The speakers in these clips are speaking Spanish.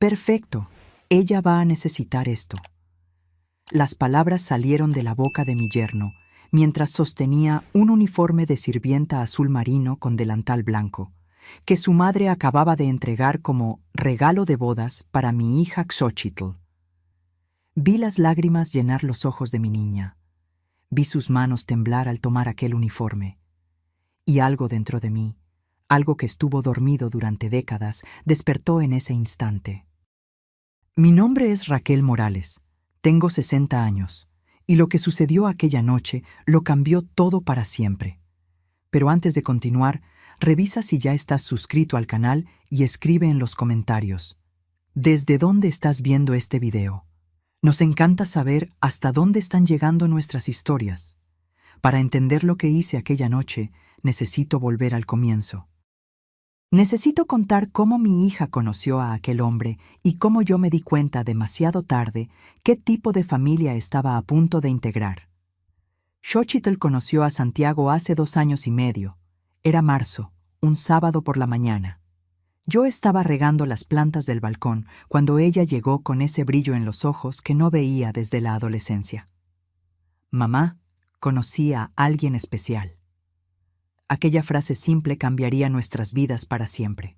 Perfecto. Ella va a necesitar esto. Las palabras salieron de la boca de mi yerno, mientras sostenía un uniforme de sirvienta azul marino con delantal blanco, que su madre acababa de entregar como regalo de bodas para mi hija Xochitl. Vi las lágrimas llenar los ojos de mi niña. Vi sus manos temblar al tomar aquel uniforme. Y algo dentro de mí, algo que estuvo dormido durante décadas, despertó en ese instante. Mi nombre es Raquel Morales. Tengo 60 años, y lo que sucedió aquella noche lo cambió todo para siempre. Pero antes de continuar, revisa si ya estás suscrito al canal y escribe en los comentarios ¿desde dónde estás viendo este video? Nos encanta saber hasta dónde están llegando nuestras historias. Para entender lo que hice aquella noche, necesito volver al comienzo. Necesito contar cómo mi hija conoció a aquel hombre y cómo yo me di cuenta demasiado tarde qué tipo de familia estaba a punto de integrar. Xochitl conoció a Santiago hace 2 años y medio. Era marzo, un sábado por la mañana. Yo estaba regando las plantas del balcón cuando ella llegó con ese brillo en los ojos que no veía desde la adolescencia. Mamá, conocí a alguien especial. Aquella frase simple cambiaría nuestras vidas para siempre.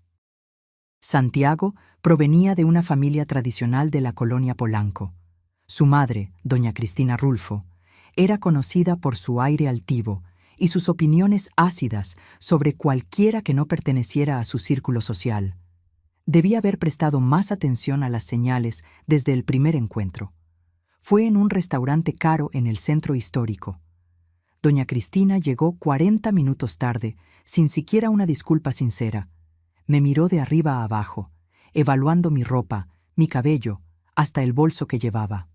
Santiago provenía de una familia tradicional de la colonia Polanco. Su madre, doña Cristina Rulfo, era conocida por su aire altivo y sus opiniones ácidas sobre cualquiera que no perteneciera a su círculo social. Debía haber prestado más atención a las señales desde el primer encuentro. Fue en un restaurante caro en el centro histórico. Doña Cristina llegó 40 minutos tarde, sin siquiera una disculpa sincera. Me miró de arriba a abajo, evaluando mi ropa, mi cabello, hasta el bolso que llevaba.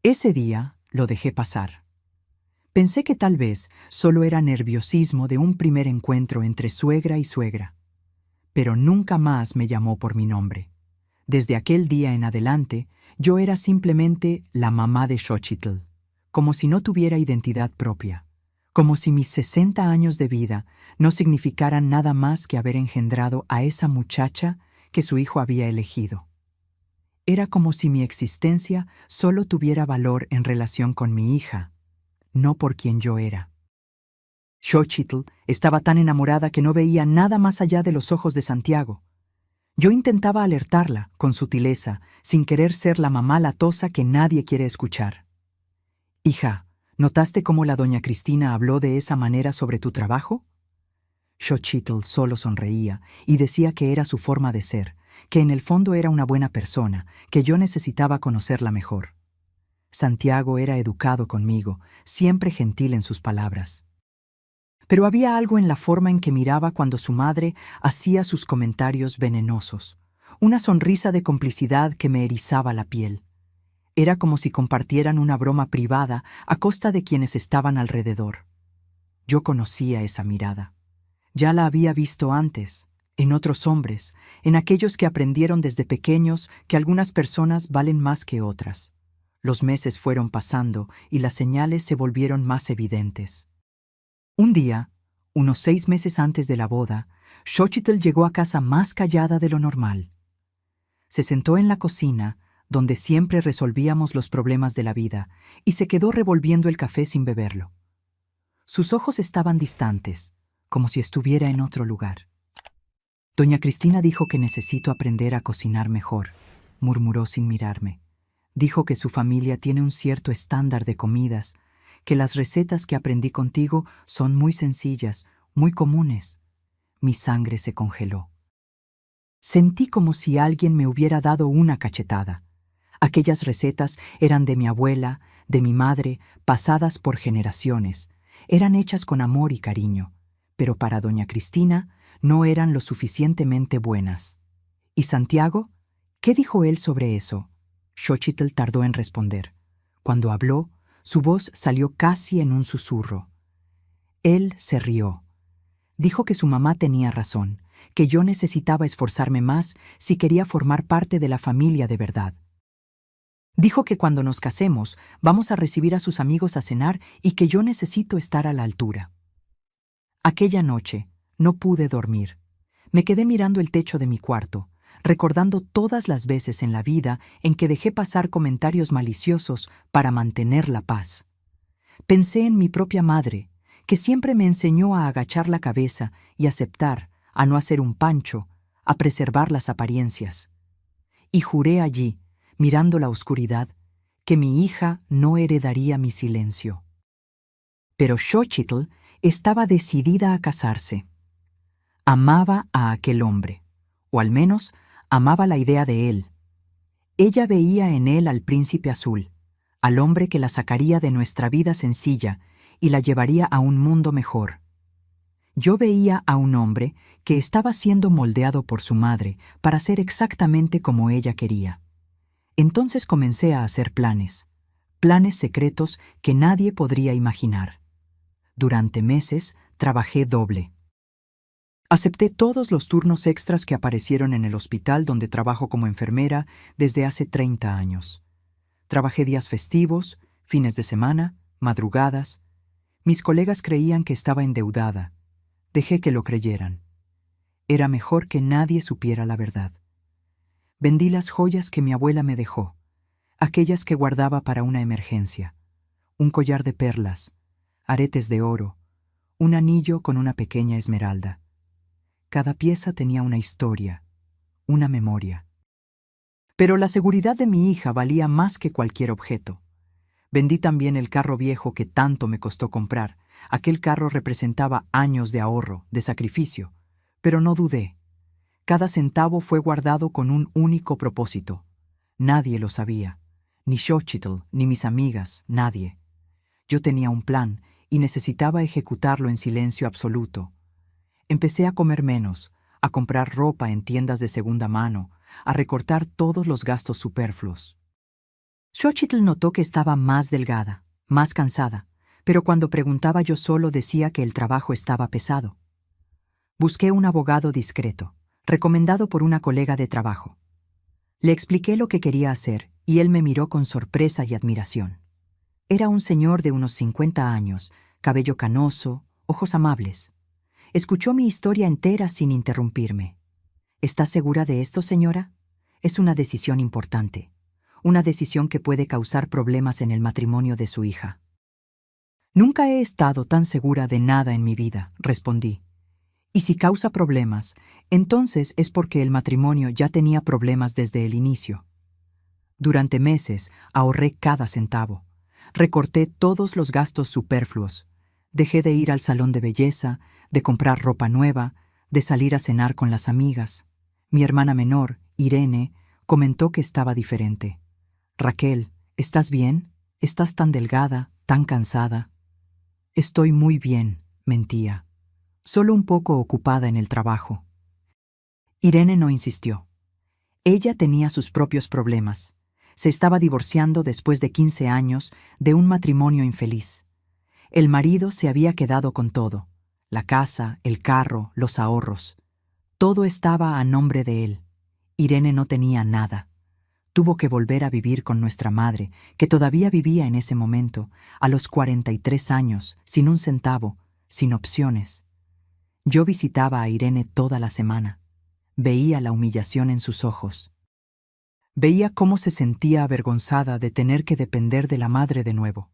Ese día lo dejé pasar. Pensé que tal vez solo era nerviosismo de un primer encuentro entre suegra y suegra. Pero nunca más me llamó por mi nombre. Desde aquel día en adelante, yo era simplemente la mamá de Xochitl, como si no tuviera identidad propia, como si mis 60 años de vida no significaran nada más que haber engendrado a esa muchacha que su hijo había elegido. Era como si mi existencia solo tuviera valor en relación con mi hija, no por quien yo era. Xochitl estaba tan enamorada que no veía nada más allá de los ojos de Santiago. Yo intentaba alertarla, con sutileza, sin querer ser la mamá latosa que nadie quiere escuchar. Hija, ¿notaste cómo la doña Cristina habló de esa manera sobre tu trabajo? Xochitl solo sonreía y decía que era su forma de ser, que en el fondo era una buena persona, que yo necesitaba conocerla mejor. Santiago era educado conmigo, siempre gentil en sus palabras. Pero había algo en la forma en que miraba cuando su madre hacía sus comentarios venenosos, una sonrisa de complicidad que me erizaba la piel. Era como si compartieran una broma privada a costa de quienes estaban alrededor. Yo conocía esa mirada. Ya la había visto antes, en otros hombres, en aquellos que aprendieron desde pequeños que algunas personas valen más que otras. Los meses fueron pasando y las señales se volvieron más evidentes. Un día, unos 6 meses antes de la boda, Xochitl llegó a casa más callada de lo normal. Se sentó en la cocina, donde siempre resolvíamos los problemas de la vida, y se quedó revolviendo el café sin beberlo. Sus ojos estaban distantes, como si estuviera en otro lugar. Doña Cristina dijo que necesito aprender a cocinar mejor, murmuró sin mirarme. Dijo que su familia tiene un cierto estándar de comidas, que las recetas que aprendí contigo son muy sencillas, muy comunes. Mi sangre se congeló. Sentí como si alguien me hubiera dado una cachetada. Aquellas recetas eran de mi abuela, de mi madre, pasadas por generaciones. Eran hechas con amor y cariño, pero para doña Cristina no eran lo suficientemente buenas. ¿Y Santiago? ¿Qué dijo él sobre eso? Xochitl tardó en responder. Cuando habló, su voz salió casi en un susurro. Él se rió. Dijo que su mamá tenía razón, que yo necesitaba esforzarme más si quería formar parte de la familia de verdad. Dijo que cuando nos casemos vamos a recibir a sus amigos a cenar y que yo necesito estar a la altura. Aquella noche no pude dormir. Me quedé mirando el techo de mi cuarto, recordando todas las veces en la vida en que dejé pasar comentarios maliciosos para mantener la paz. Pensé en mi propia madre, que siempre me enseñó a agachar la cabeza y aceptar, a no hacer un pancho, a preservar las apariencias. Y juré allí, mirando la oscuridad, que mi hija no heredaría mi silencio. Pero Xochitl estaba decidida a casarse. Amaba a aquel hombre, o al menos amaba la idea de él. Ella veía en él al príncipe azul, al hombre que la sacaría de nuestra vida sencilla y la llevaría a un mundo mejor. Yo veía a un hombre que estaba siendo moldeado por su madre para ser exactamente como ella quería. Entonces comencé a hacer planes secretos que nadie podría imaginar. Durante meses trabajé doble. Acepté todos los turnos extras que aparecieron en el hospital donde trabajo como enfermera desde hace 30 años. Trabajé días festivos, fines de semana, madrugadas. Mis colegas creían que estaba endeudada. Dejé que lo creyeran. Era mejor que nadie supiera la verdad. Vendí las joyas que mi abuela me dejó, aquellas que guardaba para una emergencia. Un collar de perlas, aretes de oro, un anillo con una pequeña esmeralda. Cada pieza tenía una historia, una memoria. Pero la seguridad de mi hija valía más que cualquier objeto. Vendí también el carro viejo que tanto me costó comprar. Aquel carro representaba años de ahorro, de sacrificio, pero no dudé. Cada centavo fue guardado con un único propósito. Nadie lo sabía, ni Xochitl, ni mis amigas, nadie. Yo tenía un plan y necesitaba ejecutarlo en silencio absoluto. Empecé a comer menos, a comprar ropa en tiendas de segunda mano, a recortar todos los gastos superfluos. Xochitl notó que estaba más delgada, más cansada, pero cuando preguntaba yo solo decía que el trabajo estaba pesado. Busqué un abogado discreto, recomendado por una colega de trabajo. Le expliqué lo que quería hacer y él me miró con sorpresa y admiración. Era un señor de unos 50 años, cabello canoso, ojos amables. Escuchó mi historia entera sin interrumpirme. ¿Está segura de esto, señora? Es una decisión importante. Una decisión que puede causar problemas en el matrimonio de su hija. Nunca he estado tan segura de nada en mi vida, respondí. Y si causa problemas, entonces es porque el matrimonio ya tenía problemas desde el inicio. Durante meses ahorré cada centavo. Recorté todos los gastos superfluos. Dejé de ir al salón de belleza, de comprar ropa nueva, de salir a cenar con las amigas. Mi hermana menor, Irene, comentó que estaba diferente. Raquel, ¿estás bien? ¿Estás tan delgada, tan cansada? Estoy muy bien, mentía. Solo un poco ocupada en el trabajo. Irene no insistió. Ella tenía sus propios problemas. Se estaba divorciando después de 15 años de un matrimonio infeliz. El marido se había quedado con todo: la casa, el carro, los ahorros. Todo estaba a nombre de él. Irene no tenía nada. Tuvo que volver a vivir con nuestra madre, que todavía vivía en ese momento, a los 43 años, sin un centavo, sin opciones. Yo visitaba a Irene toda la semana. Veía la humillación en sus ojos. Veía cómo se sentía avergonzada de tener que depender de la madre de nuevo.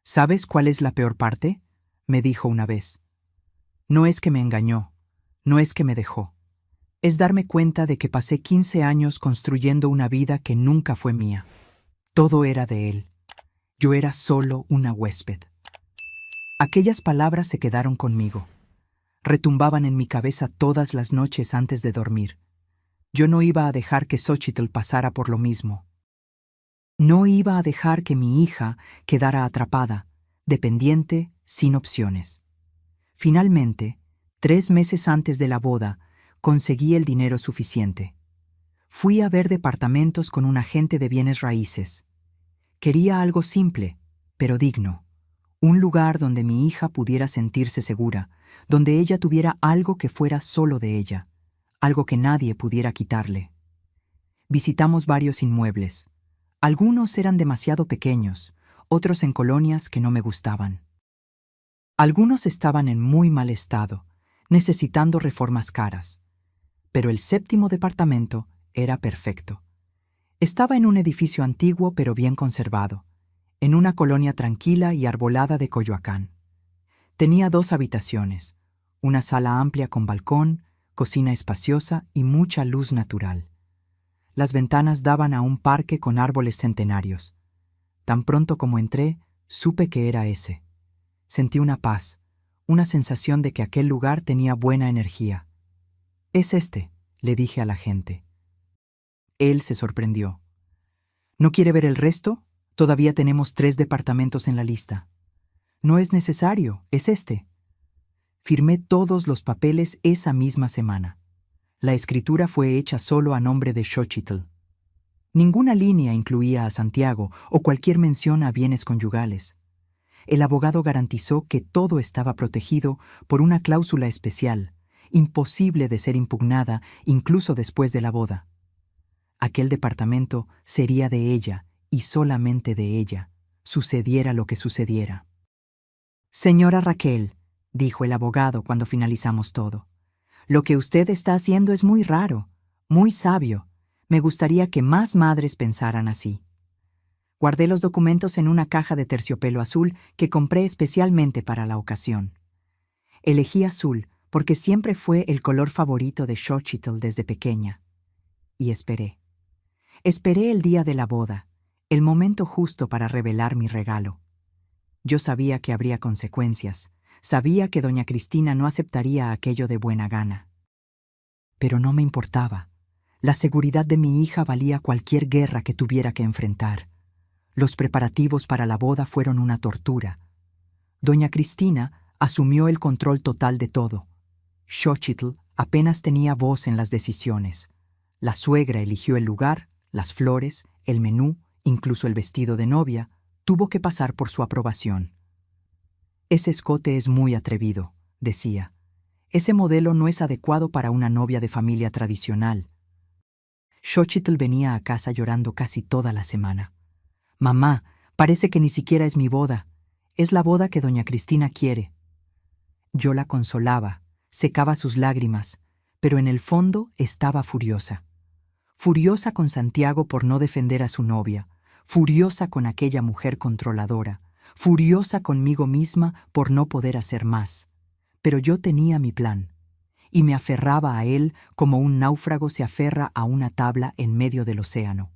¿Sabes cuál es la peor parte?, me dijo una vez. No es que me engañó, no es que me dejó. Es darme cuenta de que pasé 15 años construyendo una vida que nunca fue mía. Todo era de él. Yo era solo una huésped. Aquellas palabras se quedaron conmigo. Retumbaban en mi cabeza todas las noches antes de dormir. Yo no iba a dejar que Xochitl pasara por lo mismo. No iba a dejar que mi hija quedara atrapada, dependiente, sin opciones. Finalmente, 3 meses antes de la boda, conseguí el dinero suficiente. Fui a ver departamentos con un agente de bienes raíces. Quería algo simple, pero digno. Un lugar donde mi hija pudiera sentirse segura, donde ella tuviera algo que fuera solo de ella, algo que nadie pudiera quitarle. Visitamos varios inmuebles. Algunos eran demasiado pequeños, otros en colonias que no me gustaban. Algunos estaban en muy mal estado, necesitando reformas caras. pero el séptimo departamento era perfecto. Estaba en un edificio antiguo pero bien conservado, en una colonia tranquila y arbolada de Coyoacán. Tenía 2 habitaciones, una sala amplia con balcón, cocina espaciosa y mucha luz natural. Las ventanas daban a un parque con árboles centenarios. Tan pronto como entré, supe que era ese. Sentí una paz, una sensación de que aquel lugar tenía buena energía. «Es este», le dije a la gente. Él se sorprendió. «¿No quiere ver el resto? Todavía tenemos 3 departamentos en la lista». «No es necesario, es este». Firmé todos los papeles esa misma semana. La escritura fue hecha solo a nombre de Xochitl. Ninguna línea incluía a Santiago o cualquier mención a bienes conyugales. El abogado garantizó que todo estaba protegido por una cláusula especial, imposible de ser impugnada incluso después de la boda. Aquel departamento sería de ella y solamente de ella, sucediera lo que sucediera. «Señora Raquel», dijo el abogado cuando finalizamos todo, «lo que usted está haciendo es muy raro, muy sabio. Me gustaría que más madres pensaran así». Guardé los documentos en una caja de terciopelo azul que compré especialmente para la ocasión. Elegí azul porque siempre fue el color favorito de Xochitl desde pequeña. Y esperé. Esperé el día de la boda, el momento justo para revelar mi regalo. Yo sabía que habría consecuencias, sabía que doña Cristina no aceptaría aquello de buena gana. Pero no me importaba. La seguridad de mi hija valía cualquier guerra que tuviera que enfrentar. Los preparativos para la boda fueron una tortura. Doña Cristina asumió el control total de todo. Xochitl apenas tenía voz en las decisiones. La suegra eligió el lugar, las flores, el menú, incluso el vestido de novia, tuvo que pasar por su aprobación. «Ese escote es muy atrevido», decía. «Ese modelo no es adecuado para una novia de familia tradicional». Xochitl venía a casa llorando casi toda la semana. «Mamá, parece que ni siquiera es mi boda. Es la boda que doña Cristina quiere». Yo la consolaba, secaba sus lágrimas, pero en el fondo estaba furiosa. Furiosa con Santiago por no defender a su novia, furiosa con aquella mujer controladora, furiosa conmigo misma por no poder hacer más. Pero yo tenía mi plan, y me aferraba a él como un náufrago se aferra a una tabla en medio del océano.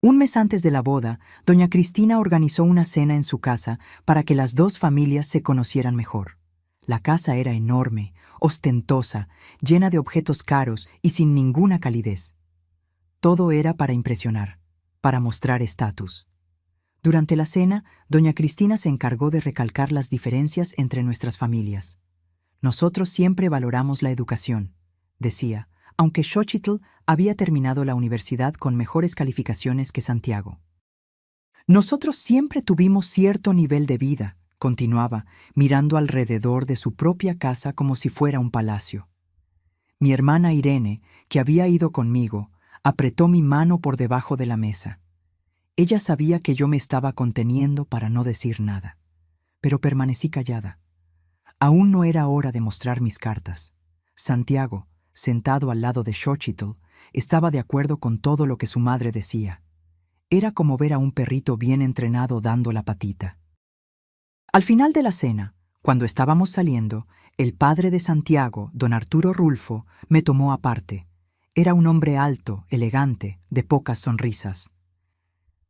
Un mes antes de la boda, doña Cristina organizó una cena en su casa para que las 2 familias se conocieran mejor. La casa era enorme, ostentosa, llena de objetos caros y sin ninguna calidez. Todo era para impresionar, para mostrar estatus. Durante la cena, doña Cristina se encargó de recalcar las diferencias entre nuestras familias. «Nosotros siempre valoramos la educación», decía, aunque Xochitl había terminado la universidad con mejores calificaciones que Santiago. «Nosotros siempre tuvimos cierto nivel de vida», continuaba, mirando alrededor de su propia casa como si fuera un palacio. Mi hermana Irene, que había ido conmigo, apretó mi mano por debajo de la mesa. Ella sabía que yo me estaba conteniendo para no decir nada, pero permanecí callada. Aún no era hora de mostrar mis cartas. Santiago, sentado al lado de Xochitl, estaba de acuerdo con todo lo que su madre decía. Era como ver a un perrito bien entrenado dando la patita. Al final de la cena, cuando estábamos saliendo, el padre de Santiago, don Arturo Rulfo, me tomó aparte. Era un hombre alto, elegante, de pocas sonrisas.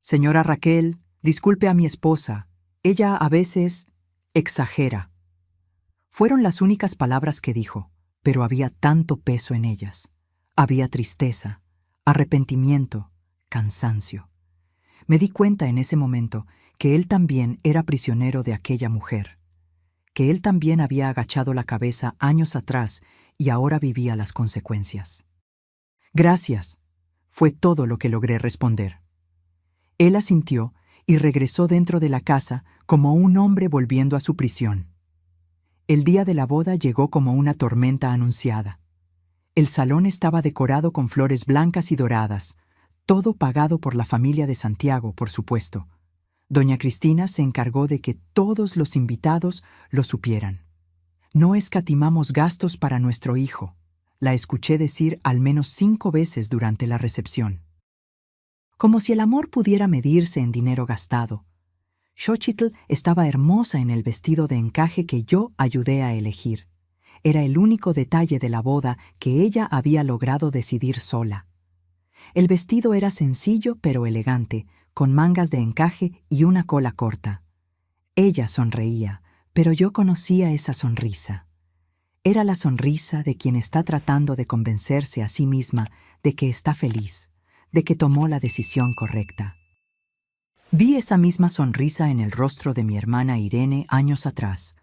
«Señora Raquel, disculpe a mi esposa. Ella a veces exagera». Fueron las únicas palabras que dijo, pero había tanto peso en ellas. Había tristeza, arrepentimiento, cansancio. Me di cuenta en ese momento que él también era prisionero de aquella mujer, que él también había agachado la cabeza años atrás y ahora vivía las consecuencias. «Gracias», fue todo lo que logré responder. Él asintió y regresó dentro de la casa como un hombre volviendo a su prisión. El día de la boda llegó como una tormenta anunciada. El salón estaba decorado con flores blancas y doradas, todo pagado por la familia de Santiago, por supuesto. Doña Cristina se encargó de que todos los invitados lo supieran. «No escatimamos gastos para nuestro hijo», La escuché decir al menos 5 veces durante la recepción. Como si el amor pudiera medirse en dinero gastado. Xochitl estaba hermosa en el vestido de encaje que yo ayudé a elegir. Era el único detalle de la boda que ella había logrado decidir sola. El vestido era sencillo pero elegante, con mangas de encaje y una cola corta. Ella sonreía, pero yo conocía esa sonrisa. Era la sonrisa de quien está tratando de convencerse a sí misma de que está feliz, de que tomó la decisión correcta. Vi esa misma sonrisa en el rostro de mi hermana Irene años atrás,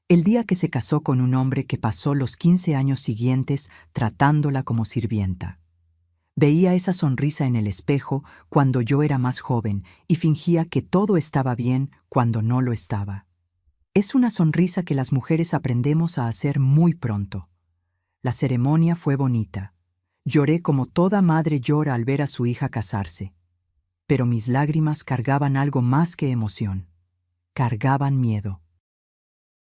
el día que se casó con un hombre que pasó los 15 años siguientes tratándola como sirvienta. Veía esa sonrisa en el espejo cuando yo era más joven y fingía que todo estaba bien cuando no lo estaba. Es una sonrisa que las mujeres aprendemos a hacer muy pronto. La ceremonia fue bonita. Lloré como toda madre llora al ver a su hija casarse. Pero mis lágrimas cargaban algo más que emoción. Cargaban miedo.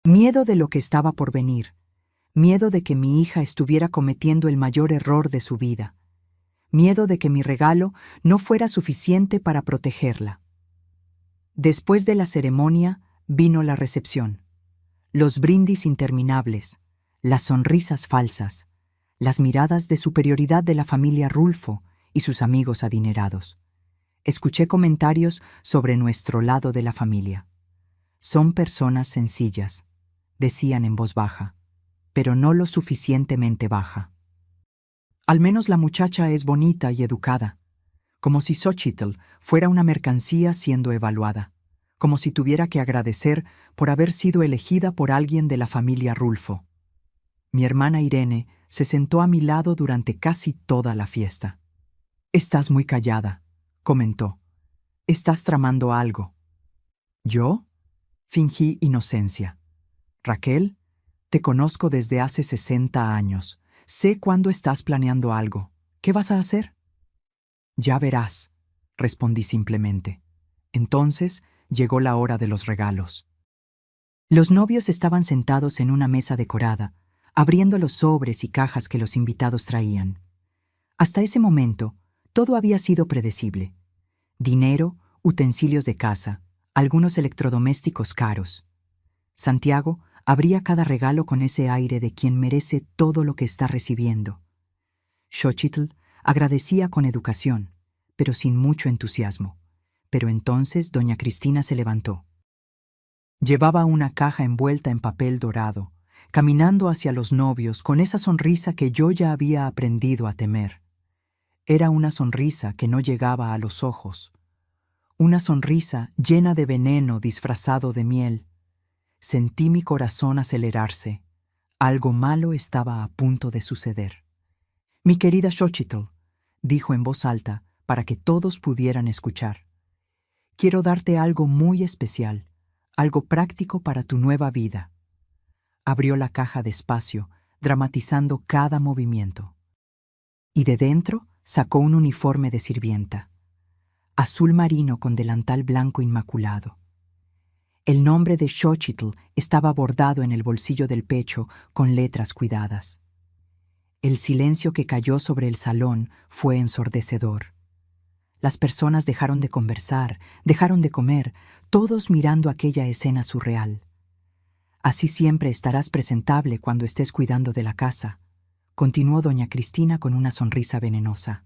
Miedo de lo que estaba por venir. Miedo de que mi hija estuviera cometiendo el mayor error de su vida. Miedo de que mi regalo no fuera suficiente para protegerla. Después de la ceremonia vino la recepción. Los brindis interminables, las sonrisas falsas, las miradas de superioridad de la familia Rulfo y sus amigos adinerados. Escuché comentarios sobre nuestro lado de la familia. Son personas sencillas, decían en voz baja, pero no lo suficientemente baja. Al menos la muchacha es bonita y educada, como si Xochitl fuera una mercancía siendo evaluada, como si tuviera que agradecer por haber sido elegida por alguien de la familia Rulfo. Mi hermana Irene se sentó a mi lado durante casi toda la fiesta. «Estás muy callada», comentó. «Estás tramando algo». ¿Yo? Fingí inocencia. «Raquel, te conozco desde hace 60 años. Sé cuándo estás planeando algo. ¿Qué vas a hacer?» «Ya verás», respondí simplemente. Entonces llegó la hora de los regalos. Los novios estaban sentados en una mesa decorada, abriendo los sobres y cajas que los invitados traían. Hasta ese momento, todo había sido predecible. Dinero, utensilios de casa, algunos electrodomésticos caros. Santiago abría cada regalo con ese aire de quien merece todo lo que está recibiendo. Xochitl agradecía con educación, pero sin mucho entusiasmo. Pero entonces doña Cristina se levantó. Llevaba una caja envuelta en papel dorado, caminando hacia los novios con esa sonrisa que yo ya había aprendido a temer. Era una sonrisa que no llegaba a los ojos. Una sonrisa llena de veneno disfrazado de miel. Sentí mi corazón acelerarse. Algo malo estaba a punto de suceder. «Mi querida Xochitl», dijo en voz alta para que todos pudieran escuchar. «Quiero darte algo muy especial, algo práctico para tu nueva vida». Abrió la caja despacio, dramatizando cada movimiento. Y de dentro sacó un uniforme de sirvienta, azul marino con delantal blanco inmaculado. El nombre de Xochitl estaba bordado en el bolsillo del pecho con letras cuidadas. El silencio que cayó sobre el salón fue ensordecedor. Las personas dejaron de conversar, dejaron de comer, todos mirando aquella escena surreal. «Así siempre estarás presentable cuando estés cuidando de la casa», continuó doña Cristina con una sonrisa venenosa.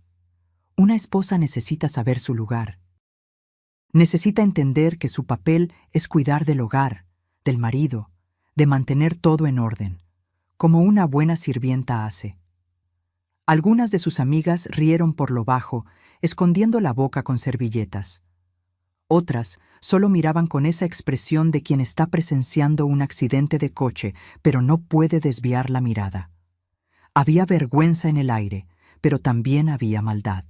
«Una esposa necesita saber su lugar. Necesita entender que su papel es cuidar del hogar, del marido, de mantener todo en orden, como una buena sirvienta hace». Algunas de sus amigas rieron por lo bajo, escondiendo la boca con servilletas. Otras solo miraban con esa expresión de quien está presenciando un accidente de coche, pero no puede desviar la mirada. Había vergüenza en el aire, pero también había maldad.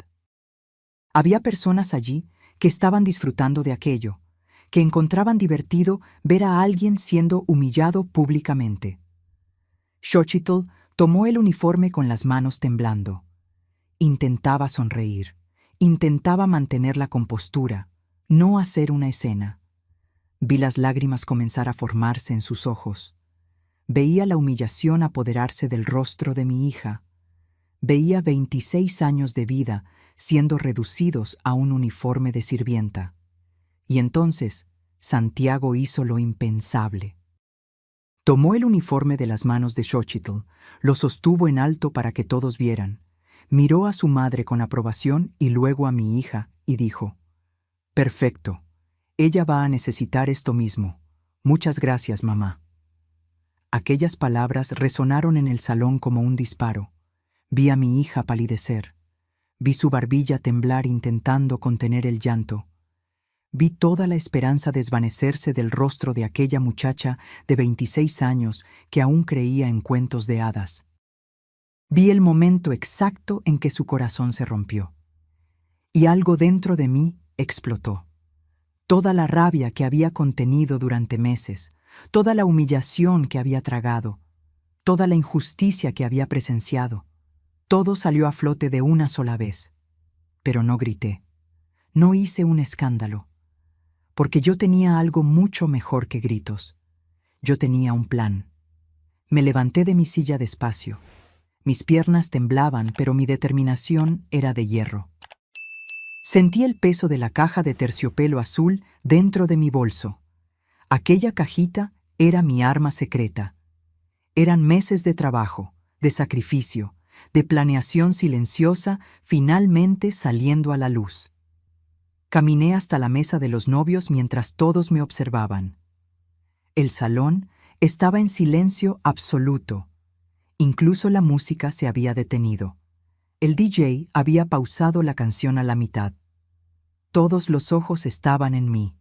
Había personas allí que estaban disfrutando de aquello, que encontraban divertido ver a alguien siendo humillado públicamente. Xochitl tomó el uniforme con las manos temblando. Intentaba sonreír, intentaba mantener la compostura, no hacer una escena. Vi las lágrimas comenzar a formarse en sus ojos. Veía la humillación apoderarse del rostro de mi hija. Veía 26 años de vida siendo reducidos a un uniforme de sirvienta. Y entonces Santiago hizo lo impensable. Tomó el uniforme de las manos de Xochitl, lo sostuvo en alto para que todos vieran, miró a su madre con aprobación y luego a mi hija y dijo: «Perfecto, ella va a necesitar esto mismo. Muchas gracias, mamá». Aquellas palabras resonaron en el salón como un disparo. Vi a mi hija palidecer. Vi su barbilla temblar intentando contener el llanto. Vi toda la esperanza desvanecerse del rostro de aquella muchacha de 26 años que aún creía en cuentos de hadas. Vi el momento exacto en que su corazón se rompió. Y algo dentro de mí explotó. Toda la rabia que había contenido durante meses, toda la humillación que había tragado, toda la injusticia que había presenciado, todo salió a flote de una sola vez. Pero no grité, no hice un escándalo, porque yo tenía algo mucho mejor que gritos. Yo tenía un plan. Me levanté de mi silla despacio. Mis piernas temblaban, pero mi determinación era de hierro. Sentí el peso de la caja de terciopelo azul dentro de mi bolso. Aquella cajita era mi arma secreta. Eran meses de trabajo, de sacrificio, de planeación silenciosa, finalmente saliendo a la luz. Caminé hasta la mesa de los novios mientras todos me observaban. El salón estaba en silencio absoluto. Incluso la música se había detenido. El DJ había pausado la canción a la mitad. Todos los ojos estaban en mí.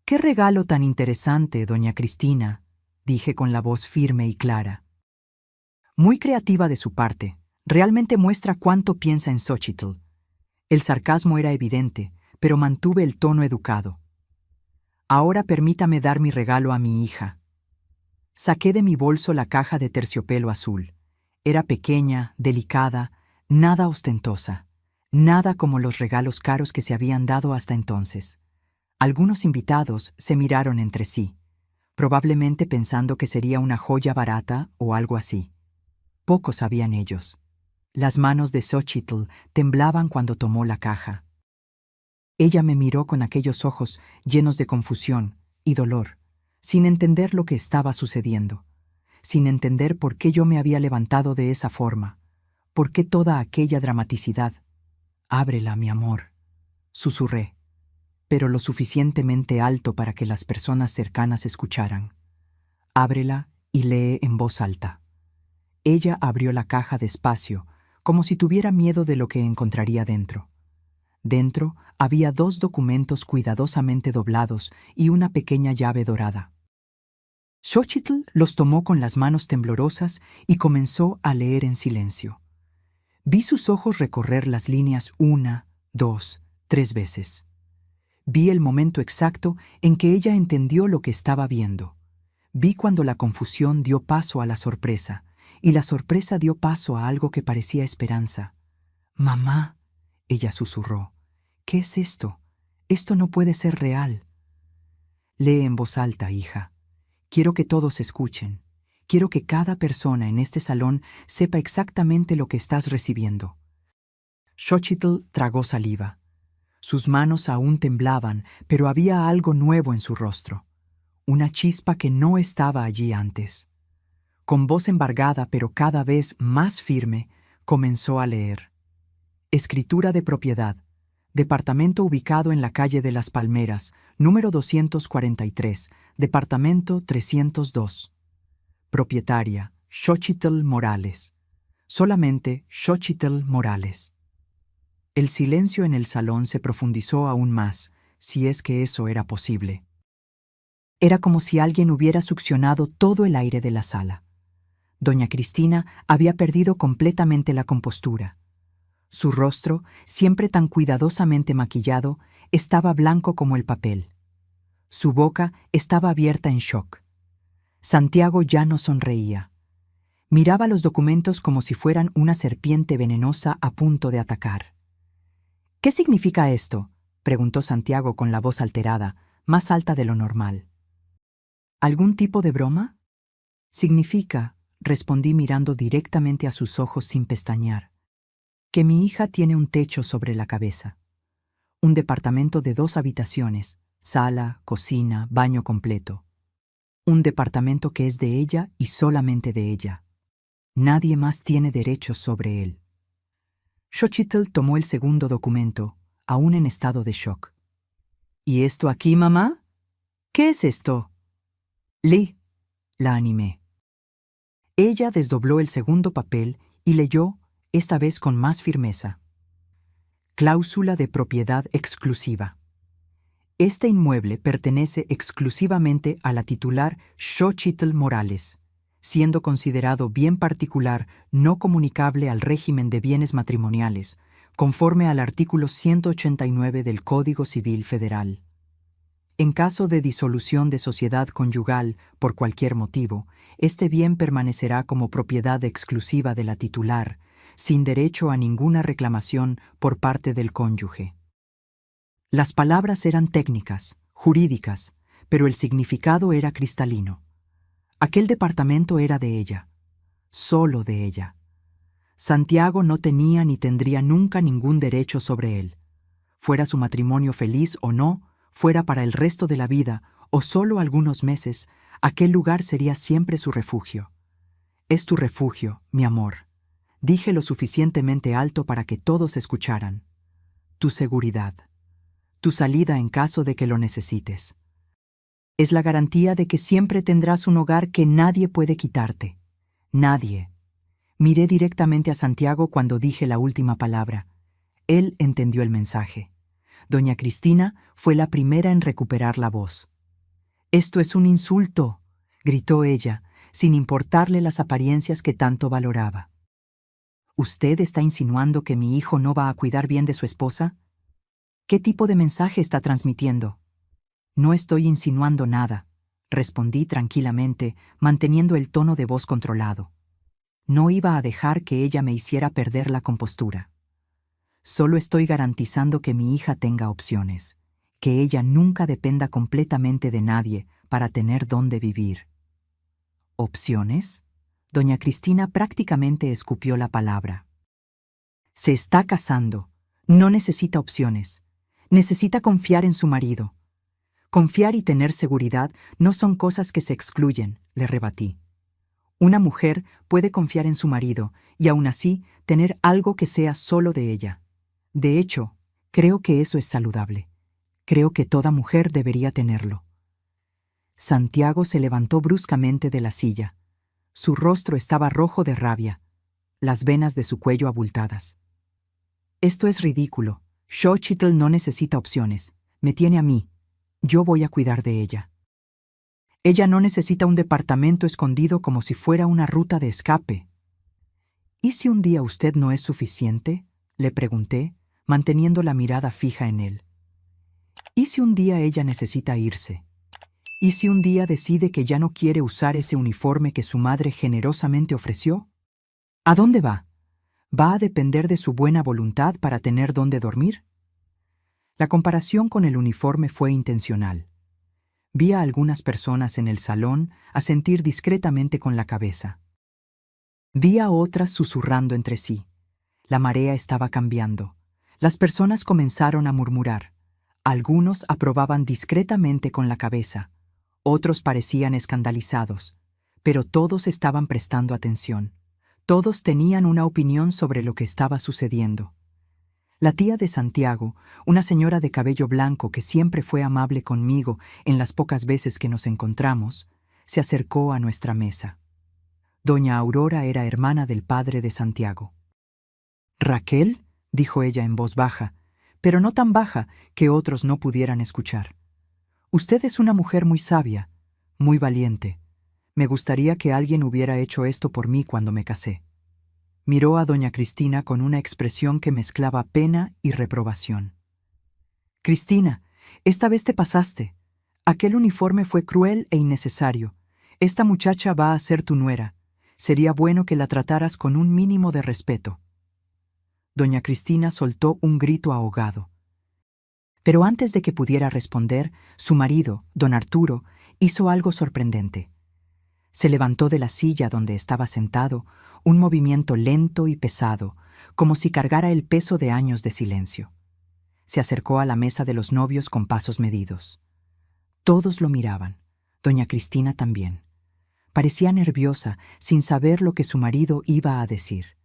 «¡Qué regalo tan interesante, doña Cristina!», dije con la voz firme y clara. Muy creativa de su parte, realmente muestra cuánto piensa en Xochitl. El sarcasmo era evidente, pero mantuve el tono educado. «Ahora permítame dar mi regalo a mi hija». Saqué de mi bolso la caja de terciopelo azul. Era pequeña, delicada, nada ostentosa, nada como los regalos caros que se habían dado hasta entonces. Algunos invitados se miraron entre sí, probablemente pensando que sería una joya barata o algo así. Pocos sabían ellos. Las manos de Xochitl temblaban cuando tomó la caja. Ella me miró con aquellos ojos llenos de confusión y dolor, sin entender lo que estaba sucediendo, sin entender por qué yo me había levantado de esa forma, por qué toda aquella dramaticidad. «Ábrela, mi amor», susurré, pero lo suficientemente alto para que las personas cercanas escucharan. «Ábrela y lee en voz alta». Ella abrió la caja despacio, como si tuviera miedo de lo que encontraría dentro. Dentro había 2 documentos cuidadosamente doblados y una pequeña llave dorada. Xochitl los tomó con las manos temblorosas y comenzó a leer en silencio. Vi sus ojos recorrer las líneas 1, 2, 3 veces. Vi el momento exacto en que ella entendió lo que estaba viendo. Vi cuando la confusión dio paso a la sorpresa, y la sorpresa dio paso a algo que parecía esperanza. «Mamá», ella susurró, «¿qué es esto? Esto no puede ser real». «Lee en voz alta, hija. Quiero que todos escuchen. Quiero que cada persona en este salón sepa exactamente lo que estás recibiendo». Xochitl tragó saliva. Sus manos aún temblaban, pero había algo nuevo en su rostro. Una chispa que no estaba allí antes. Con voz embargada, pero cada vez más firme, comenzó a leer. Escritura de propiedad. Departamento ubicado en la calle de las Palmeras, número 243, departamento 302. Propietaria, Xochitl Morales. Solamente Xochitl Morales. El silencio en el salón se profundizó aún más, si es que eso era posible. Era como si alguien hubiera succionado todo el aire de la sala. Doña Cristina había perdido completamente la compostura. Su rostro, siempre tan cuidadosamente maquillado, estaba blanco como el papel. Su boca estaba abierta en shock. Santiago ya no sonreía. Miraba los documentos como si fueran una serpiente venenosa a punto de atacar. «¿Qué significa esto?», preguntó Santiago con la voz alterada, más alta de lo normal. «¿Algún tipo de broma?». «Significa», respondí mirando directamente a sus ojos sin pestañear. Que mi hija tiene un techo sobre la cabeza. Un departamento de 2 habitaciones, sala, cocina, baño completo. Un departamento que es de ella y solamente de ella. Nadie más tiene derechos sobre él. Xochitl tomó el segundo documento, aún en estado de shock. ¿Y esto aquí, mamá? ¿Qué es esto? Lee, la animé. Ella desdobló el segundo papel y leyó, esta vez con más firmeza. Cláusula de propiedad exclusiva. Este inmueble pertenece exclusivamente a la titular Xochitl Morales, siendo considerado bien particular no comunicable al régimen de bienes matrimoniales, conforme al artículo 189 del Código Civil Federal. En caso de disolución de sociedad conyugal por cualquier motivo, este bien permanecerá como propiedad exclusiva de la titular, sin derecho a ninguna reclamación por parte del cónyuge. Las palabras eran técnicas, jurídicas, pero el significado era cristalino. Aquel departamento era de ella, solo de ella. Santiago no tenía ni tendría nunca ningún derecho sobre él. Fuera su matrimonio feliz o no, fuera para el resto de la vida o solo algunos meses, aquel lugar sería siempre su refugio. Es tu refugio, mi amor. Dije lo suficientemente alto para que todos escucharan. Tu seguridad. Tu salida en caso de que lo necesites. Es la garantía de que siempre tendrás un hogar que nadie puede quitarte. Nadie. Miré directamente a Santiago cuando dije la última palabra. Él entendió el mensaje. Doña Cristina fue la primera en recuperar la voz. «Esto es un insulto», gritó ella, sin importarle las apariencias que tanto valoraba. «¿Usted está insinuando que mi hijo no va a cuidar bien de su esposa? ¿Qué tipo de mensaje está transmitiendo?» «No estoy insinuando nada», respondí tranquilamente, manteniendo el tono de voz controlado. No iba a dejar que ella me hiciera perder la compostura. Solo estoy garantizando que mi hija tenga opciones, que ella nunca dependa completamente de nadie para tener dónde vivir. ¿Opciones? Doña Cristina prácticamente escupió la palabra. Se está casando. No necesita opciones. Necesita confiar en su marido. Confiar y tener seguridad no son cosas que se excluyen, le rebatí. Una mujer puede confiar en su marido y aún así tener algo que sea solo de ella. De hecho, creo que eso es saludable. Creo que toda mujer debería tenerlo. Santiago se levantó bruscamente de la silla. Su rostro estaba rojo de rabia, las venas de su cuello abultadas. Esto es ridículo. Xochitl no necesita opciones. Me tiene a mí. Yo voy a cuidar de ella. Ella no necesita un departamento escondido como si fuera una ruta de escape. ¿Y si un día usted no es suficiente?, le pregunté, manteniendo la mirada fija en él. ¿Y si un día ella necesita irse? ¿Y si un día decide que ya no quiere usar ese uniforme que su madre generosamente ofreció? ¿A dónde va? ¿Va a depender de su buena voluntad para tener dónde dormir? La comparación con el uniforme fue intencional. Vi a algunas personas en el salón asentir discretamente con la cabeza. Vi a otras susurrando entre sí. La marea estaba cambiando. Las personas comenzaron a murmurar. Algunos aprobaban discretamente con la cabeza. Otros parecían escandalizados. Pero todos estaban prestando atención. Todos tenían una opinión sobre lo que estaba sucediendo. La tía de Santiago, una señora de cabello blanco que siempre fue amable conmigo en las pocas veces que nos encontramos, se acercó a nuestra mesa. Doña Aurora era hermana del padre de Santiago. «¿Raquel?», dijo ella en voz baja, pero no tan baja que otros no pudieran escuchar. «Usted es una mujer muy sabia, muy valiente. Me gustaría que alguien hubiera hecho esto por mí cuando me casé». Miró a doña Cristina con una expresión que mezclaba pena y reprobación. «Cristina, esta vez te pasaste. Aquel uniforme fue cruel e innecesario. Esta muchacha va a ser tu nuera. Sería bueno que la trataras con un mínimo de respeto». Doña Cristina soltó un grito ahogado. Pero antes de que pudiera responder, su marido, don Arturo, hizo algo sorprendente. Se levantó de la silla donde estaba sentado, un movimiento lento y pesado, como si cargara el peso de años de silencio. Se acercó a la mesa de los novios con pasos medidos. Todos lo miraban, doña Cristina también. Parecía nerviosa, sin saber lo que su marido iba a decir.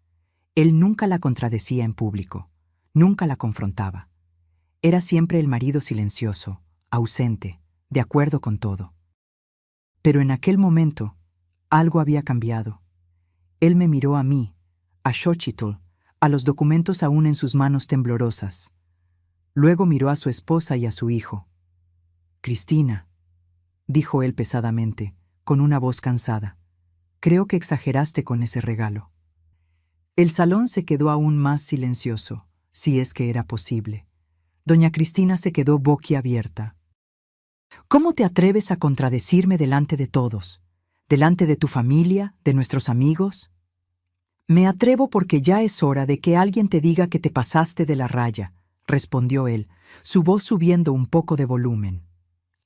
Él nunca la contradecía en público, nunca la confrontaba. Era siempre el marido silencioso, ausente, de acuerdo con todo. Pero en aquel momento, algo había cambiado. Él me miró a mí, a Xochitl, a los documentos aún en sus manos temblorosas. Luego miró a su esposa y a su hijo. «Cristina», dijo él pesadamente, con una voz cansada, «creo que exageraste con ese regalo». El salón se quedó aún más silencioso, si es que era posible. Doña Cristina se quedó boquiabierta. «¿Cómo te atreves a contradecirme delante de todos? ¿Delante de tu familia, de nuestros amigos?» «Me atrevo porque ya es hora de que alguien te diga que te pasaste de la raya», respondió él, su voz subiendo un poco de volumen.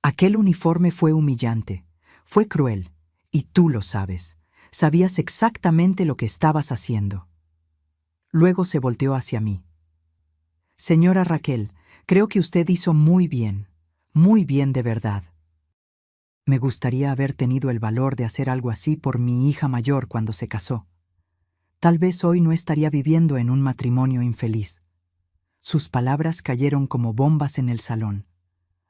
«Aquel uniforme fue humillante, fue cruel, y tú lo sabes. Sabías exactamente lo que estabas haciendo». Luego se volteó hacia mí. «Señora Raquel, creo que usted hizo muy bien de verdad. Me gustaría haber tenido el valor de hacer algo así por mi hija mayor cuando se casó. Tal vez hoy no estaría viviendo en un matrimonio infeliz». Sus palabras cayeron como bombas en el salón.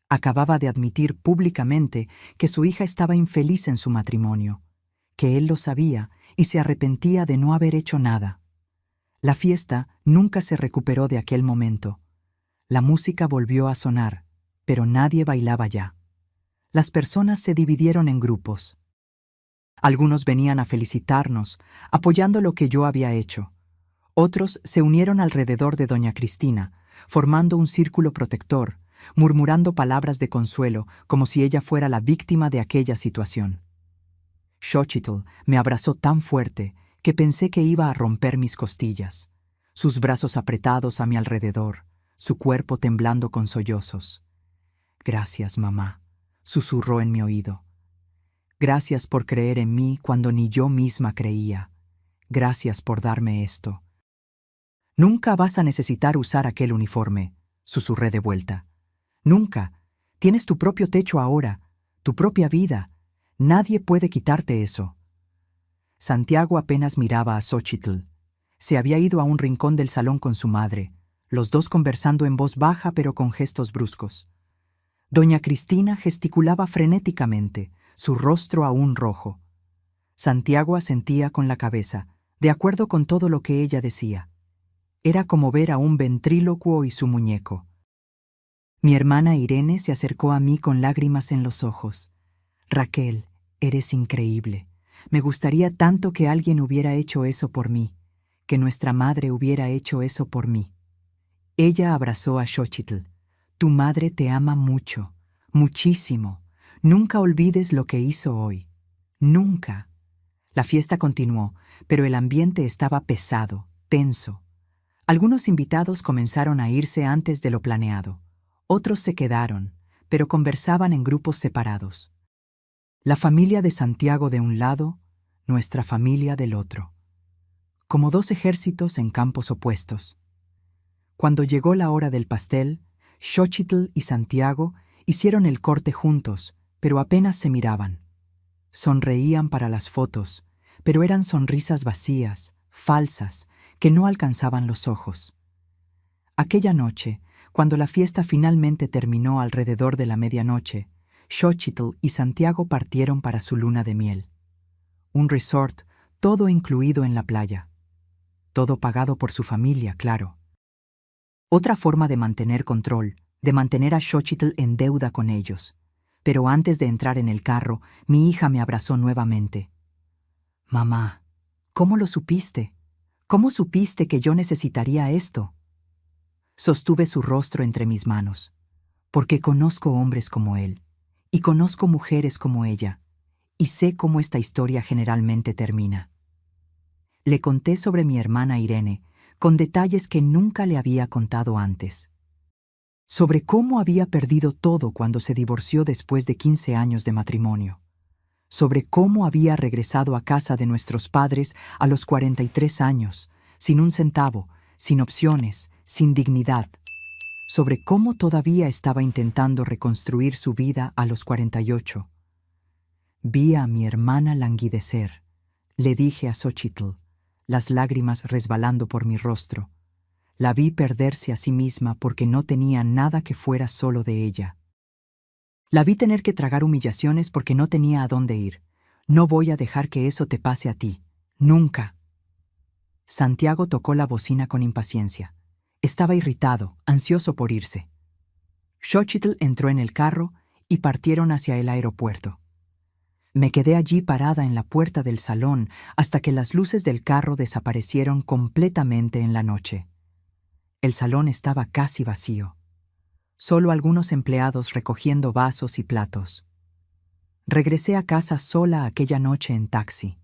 Acababa de admitir públicamente que su hija estaba infeliz en su matrimonio, que él lo sabía y se arrepentía de no haber hecho nada. La fiesta nunca se recuperó de aquel momento. La música volvió a sonar, pero nadie bailaba ya. Las personas se dividieron en grupos. Algunos venían a felicitarnos, apoyando lo que yo había hecho. Otros se unieron alrededor de doña Cristina, formando un círculo protector, murmurando palabras de consuelo, como si ella fuera la víctima de aquella situación. Xochitl me abrazó tan fuerte que pensé que iba a romper mis costillas, sus brazos apretados a mi alrededor, su cuerpo temblando con sollozos. «Gracias, mamá», susurró en mi oído. «Gracias por creer en mí cuando ni yo misma creía. Gracias por darme esto». «Nunca vas a necesitar usar aquel uniforme», susurré de vuelta. «Nunca. Tienes tu propio techo ahora, tu propia vida. Nadie puede quitarte eso». Santiago apenas miraba a Xochitl. Se había ido a un rincón del salón con su madre, los dos conversando en voz baja pero con gestos bruscos. Doña Cristina gesticulaba frenéticamente, su rostro aún rojo. Santiago asentía con la cabeza, de acuerdo con todo lo que ella decía. Era como ver a un ventrílocuo y su muñeco. Mi hermana Irene se acercó a mí con lágrimas en los ojos. «Raquel, eres increíble. Me gustaría tanto que alguien hubiera hecho eso por mí, que nuestra madre hubiera hecho eso por mí». Ella abrazó a Xochitl. «Tu madre te ama mucho, muchísimo. Nunca olvides lo que hizo hoy. Nunca». La fiesta continuó, pero el ambiente estaba pesado, tenso. Algunos invitados comenzaron a irse antes de lo planeado. Otros se quedaron, pero conversaban en grupos separados. La familia de Santiago de un lado, nuestra familia del otro. Como dos ejércitos en campos opuestos. Cuando llegó la hora del pastel, Xochitl y Santiago hicieron el corte juntos, pero apenas se miraban. Sonreían para las fotos, pero eran sonrisas vacías, falsas, que no alcanzaban los ojos. Aquella noche, cuando la fiesta finalmente terminó alrededor de la medianoche, Xochitl y Santiago partieron para su luna de miel. Un resort, todo incluido en la playa. Todo pagado por su familia, claro. Otra forma de mantener control, de mantener a Xochitl en deuda con ellos. Pero antes de entrar en el carro, mi hija me abrazó nuevamente. «Mamá, ¿cómo lo supiste? ¿Cómo supiste que yo necesitaría esto?» Sostuve su rostro entre mis manos, porque conozco hombres como él, y conozco mujeres como ella, y sé cómo esta historia generalmente termina. Le conté sobre mi hermana Irene, con detalles que nunca le había contado antes. Sobre cómo había perdido todo cuando se divorció después de 15 años de matrimonio. sobre cómo había regresado a casa de nuestros padres a los 43 años, sin un centavo, sin opciones, sin dignidad, sobre cómo todavía estaba intentando reconstruir su vida a los 48. Vi a mi hermana languidecer, le dije a Xochitl, las lágrimas resbalando por mi rostro. La vi perderse a sí misma porque no tenía nada que fuera solo de ella. La vi tener que tragar humillaciones porque no tenía a dónde ir. No voy a dejar que eso te pase a ti. Nunca. Santiago tocó la bocina con impaciencia. Estaba irritado, ansioso por irse. Xochitl entró en el carro y partieron hacia el aeropuerto. Me quedé allí parada en la puerta del salón hasta que las luces del carro desaparecieron completamente en la noche. El salón estaba casi vacío. Solo algunos empleados recogiendo vasos y platos. Regresé a casa sola aquella noche en taxi.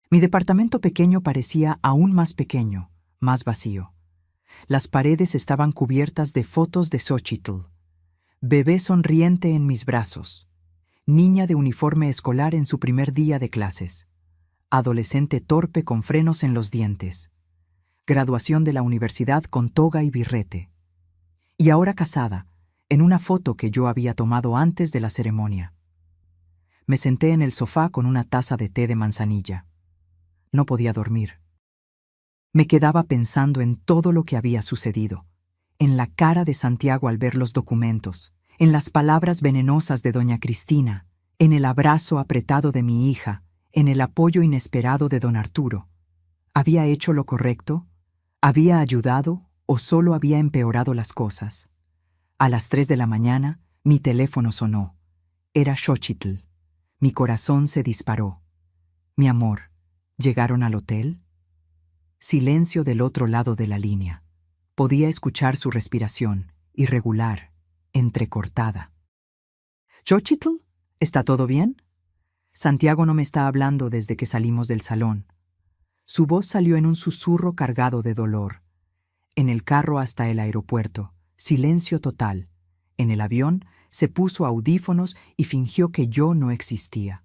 Mi departamento pequeño parecía aún más pequeño, más vacío. Las paredes estaban cubiertas de fotos de Xochitl. Bebé sonriente en mis brazos. Niña de uniforme escolar en su primer día de clases. Adolescente torpe con frenos en los dientes. Graduación de la universidad con toga y birrete. Y ahora casada, en una foto que yo había tomado antes de la ceremonia. Me senté en el sofá con una taza de té de manzanilla. No podía dormir. Me quedaba pensando en todo lo que había sucedido, en la cara de Santiago al ver los documentos, en las palabras venenosas de doña Cristina, en el abrazo apretado de mi hija, en el apoyo inesperado de don Arturo. ¿Había hecho lo correcto? ¿Había ayudado o solo había empeorado las cosas? A las 3 de la mañana, mi teléfono sonó. Era Xochitl. Mi corazón se disparó. Mi amor, ¿llegaron al hotel? Silencio del otro lado de la línea. Podía escuchar su respiración, irregular, entrecortada. «¿Xochitl? ¿Está todo bien?» Santiago no me está hablando desde que salimos del salón. Su voz salió en un susurro cargado de dolor. En el carro hasta el aeropuerto, silencio total. En el avión, se puso audífonos y fingió que yo no existía.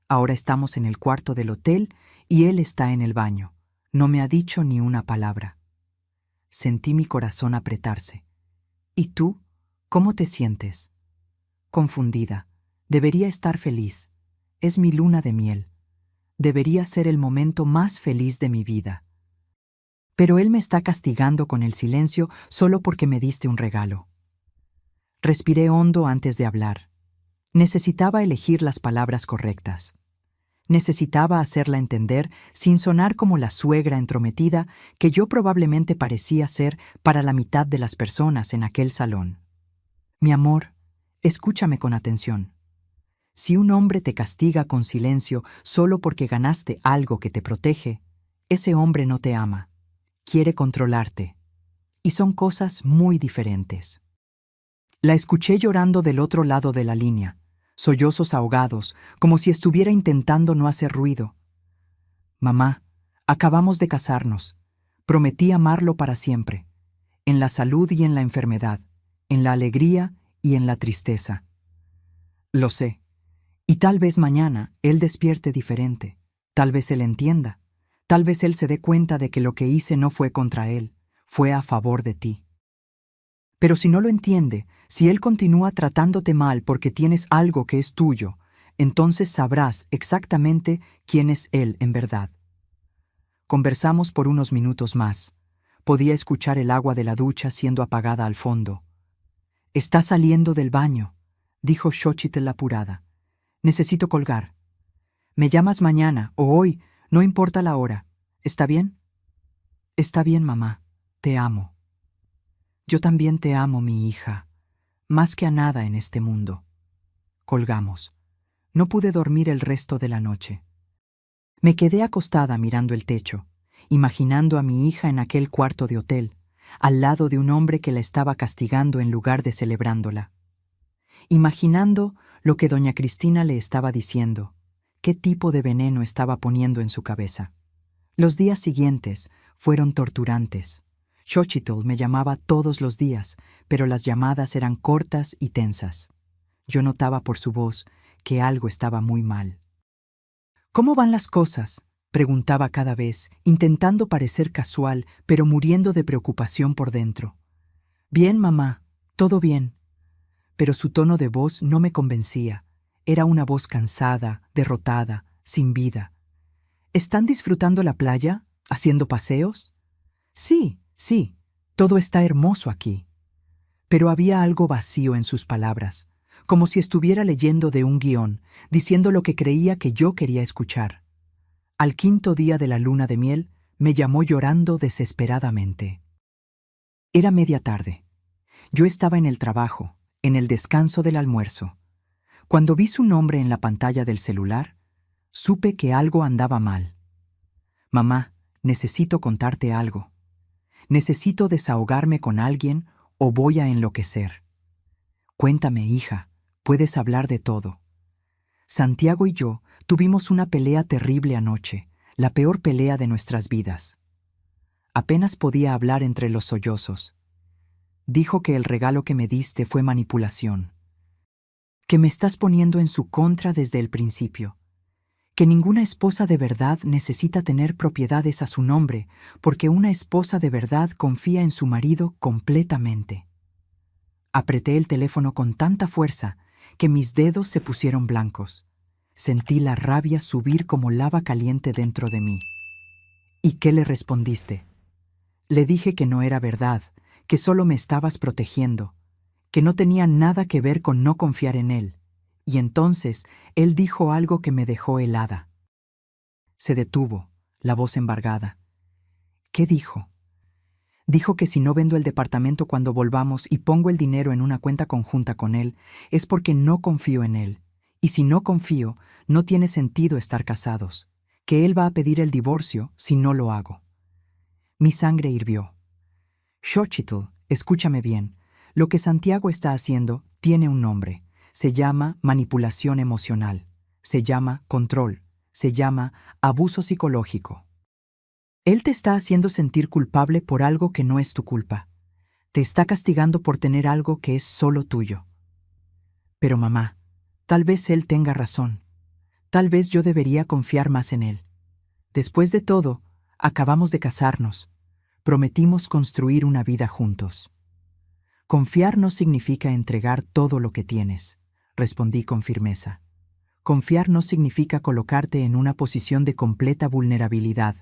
Ahora estamos en el cuarto del hotel y él está en el baño. No me ha dicho ni una palabra. Sentí mi corazón apretarse. ¿Y tú? ¿Cómo te sientes? Confundida. Debería estar feliz. Es mi luna de miel. Debería ser el momento más feliz de mi vida. Pero él me está castigando con el silencio solo porque me diste un regalo. Respiré hondo antes de hablar. Necesitaba elegir las palabras correctas. Necesitaba hacerla entender, sin sonar como la suegra entrometida que yo probablemente parecía ser para la mitad de las personas en aquel salón. Mi amor, escúchame con atención. Si un hombre te castiga con silencio solo porque ganaste algo que te protege, ese hombre no te ama. Quiere controlarte. Y son cosas muy diferentes. La escuché llorando del otro lado de la línea, sollozos ahogados, como si estuviera intentando no hacer ruido. Mamá, acabamos de casarnos. Prometí amarlo para siempre, en la salud y en la enfermedad, en la alegría y en la tristeza. Lo sé. Y tal vez mañana él despierte diferente. Tal vez él entienda. Tal vez él se dé cuenta de que lo que hice no fue contra él, fue a favor de ti. Pero si no lo entiende, si él continúa tratándote mal porque tienes algo que es tuyo, entonces sabrás exactamente quién es él en verdad. Conversamos por unos minutos más. Podía escuchar el agua de la ducha siendo apagada al fondo. «Está saliendo del baño», dijo Xochitl apurada. «Necesito colgar. Me llamas mañana o hoy, no importa la hora. ¿Está bien?» «Está bien, mamá. Te amo». «Yo también te amo, mi hija, más que a nada en este mundo». Colgamos. No pude dormir el resto de la noche. Me quedé acostada mirando el techo, imaginando a mi hija en aquel cuarto de hotel, al lado de un hombre que la estaba castigando en lugar de celebrándola. Imaginando lo que doña Cristina le estaba diciendo, qué tipo de veneno estaba poniendo en su cabeza. Los días siguientes fueron torturantes. Xochitl me llamaba todos los días, pero las llamadas eran cortas y tensas. Yo notaba por su voz que algo estaba muy mal. ¿Cómo van las cosas?, preguntaba cada vez, intentando parecer casual, pero muriendo de preocupación por dentro. Bien, mamá, todo bien. Pero su tono de voz no me convencía. Era una voz cansada, derrotada, sin vida. ¿Están disfrutando la playa? ¿Haciendo paseos? Sí, sí, todo está hermoso aquí. Pero había algo vacío en sus palabras, como si estuviera leyendo de un guión, diciendo lo que creía que yo quería escuchar. Al quinto día de la luna de miel, me llamó llorando desesperadamente. Era media tarde. Yo estaba en el trabajo, en el descanso del almuerzo. Cuando vi su nombre en la pantalla del celular, supe que algo andaba mal. Mamá, necesito contarte algo. Necesito desahogarme con alguien o voy a enloquecer. Cuéntame, hija, puedes hablar de todo. Santiago y yo tuvimos una pelea terrible anoche, la peor pelea de nuestras vidas. Apenas podía hablar entre los sollozos. Dijo que el regalo que me diste fue manipulación, que me estás poniendo en su contra desde el principio, que ninguna esposa de verdad necesita tener propiedades a su nombre, porque una esposa de verdad confía en su marido completamente. Apreté el teléfono con tanta fuerza que mis dedos se pusieron blancos. Sentí la rabia subir como lava caliente dentro de mí. ¿Y qué le respondiste? Le dije que no era verdad, que solo me estabas protegiendo, que no tenía nada que ver con no confiar en él. Y entonces él dijo algo que me dejó helada. Se detuvo, la voz embargada. ¿Qué dijo? Dijo que si no vendo el departamento cuando volvamos y pongo el dinero en una cuenta conjunta con él, es porque no confío en él. Y si no confío, no tiene sentido estar casados. Que él va a pedir el divorcio si no lo hago. Mi sangre hirvió. Xochitl, escúchame bien. Lo que Santiago está haciendo tiene un nombre. Se llama manipulación emocional. Se llama control. Se llama abuso psicológico. Él te está haciendo sentir culpable por algo que no es tu culpa. Te está castigando por tener algo que es solo tuyo. Pero mamá, tal vez él tenga razón. Tal vez yo debería confiar más en él. Después de todo, acabamos de casarnos. Prometimos construir una vida juntos. Confiar no significa entregar todo lo que tienes, respondí con firmeza. Confiar no significa colocarte en una posición de completa vulnerabilidad.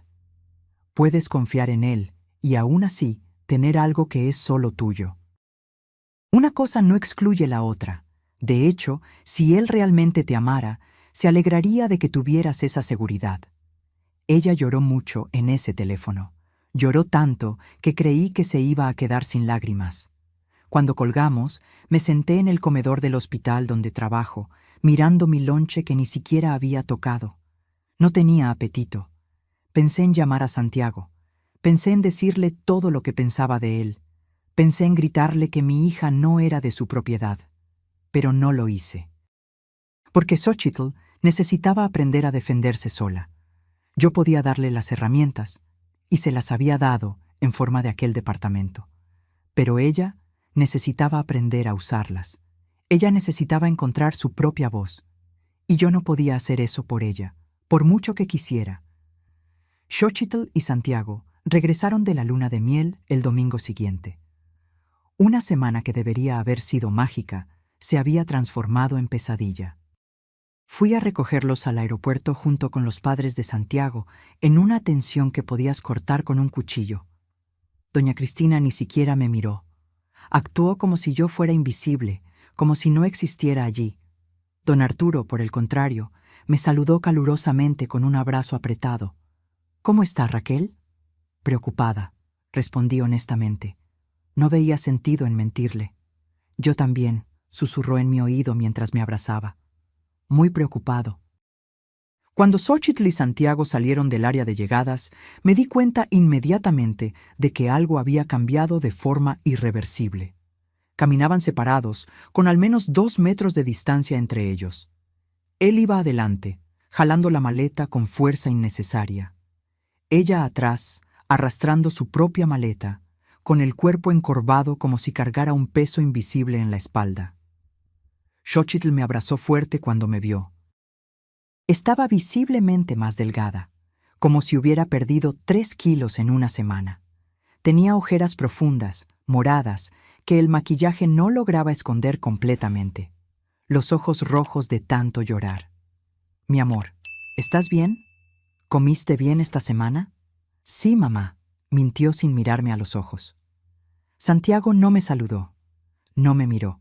Puedes confiar en él y aún así tener algo que es solo tuyo. Una cosa no excluye la otra. De hecho, si él realmente te amara, se alegraría de que tuvieras esa seguridad. Ella lloró mucho en ese teléfono. Lloró tanto que creí que se iba a quedar sin lágrimas. Cuando colgamos, me senté en el comedor del hospital donde trabajo, mirando mi lonche que ni siquiera había tocado. No tenía apetito. Pensé en llamar a Santiago. Pensé en decirle todo lo que pensaba de él. Pensé en gritarle que mi hija no era de su propiedad. Pero no lo hice. Porque Xochitl necesitaba aprender a defenderse sola. Yo podía darle las herramientas, y se las había dado en forma de aquel departamento. Pero ella necesitaba aprender a usarlas. Ella necesitaba encontrar su propia voz. Y yo no podía hacer eso por ella, por mucho que quisiera. Xochitl y Santiago regresaron de la luna de miel el domingo siguiente. Una semana que debería haber sido mágica se había transformado en pesadilla. Fui a recogerlos al aeropuerto junto con los padres de Santiago en una tensión que podías cortar con un cuchillo. Doña Cristina ni siquiera me miró. Actuó como si yo fuera invisible, como si no existiera allí. Don Arturo, por el contrario, me saludó calurosamente con un abrazo apretado. «¿Cómo está, Raquel?» «Preocupada», respondí honestamente. No veía sentido en mentirle. «Yo también», susurró en mi oído mientras me abrazaba. «Muy preocupado». Cuando Xochitl y Santiago salieron del área de llegadas, me di cuenta inmediatamente de que algo había cambiado de forma irreversible. Caminaban separados, con al menos 2 metros de distancia entre ellos. Él iba adelante, jalando la maleta con fuerza innecesaria. Ella atrás, arrastrando su propia maleta, con el cuerpo encorvado como si cargara un peso invisible en la espalda. Xochitl me abrazó fuerte cuando me vio. Estaba visiblemente más delgada, como si hubiera perdido 3 kilos en una semana. Tenía ojeras profundas, moradas, que el maquillaje no lograba esconder completamente. Los ojos rojos de tanto llorar. Mi amor, ¿estás bien? ¿Comiste bien esta semana? Sí, mamá, mintió sin mirarme a los ojos. Santiago no me saludó, no me miró.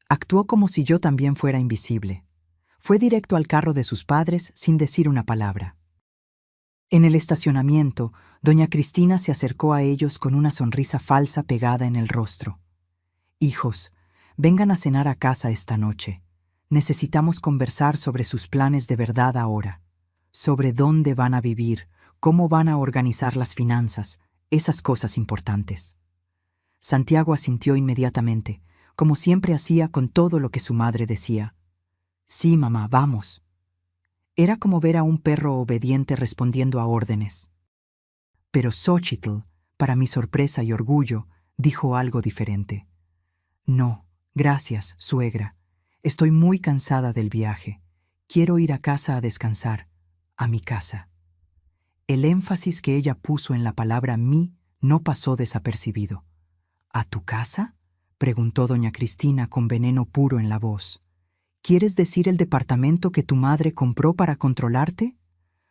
Actuó como si yo también fuera invisible. Fue directo al carro de sus padres sin decir una palabra. En el estacionamiento, doña Cristina se acercó a ellos con una sonrisa falsa pegada en el rostro. Hijos, vengan a cenar a casa esta noche. Necesitamos conversar sobre sus planes de verdad ahora, sobre dónde van a vivir, cómo van a organizar las finanzas, esas cosas importantes. Santiago asintió inmediatamente, como siempre hacía con todo lo que su madre decía. Sí, mamá, vamos. Era como ver a un perro obediente respondiendo a órdenes. Pero Xochitl, para mi sorpresa y orgullo, dijo algo diferente. No, gracias, suegra. Estoy muy cansada del viaje. Quiero ir a casa a descansar, a mi casa. El énfasis que ella puso en la palabra mi no pasó desapercibido. ¿A tu casa?, preguntó doña Cristina con veneno puro en la voz. ¿Quieres decir el departamento que tu madre compró para controlarte?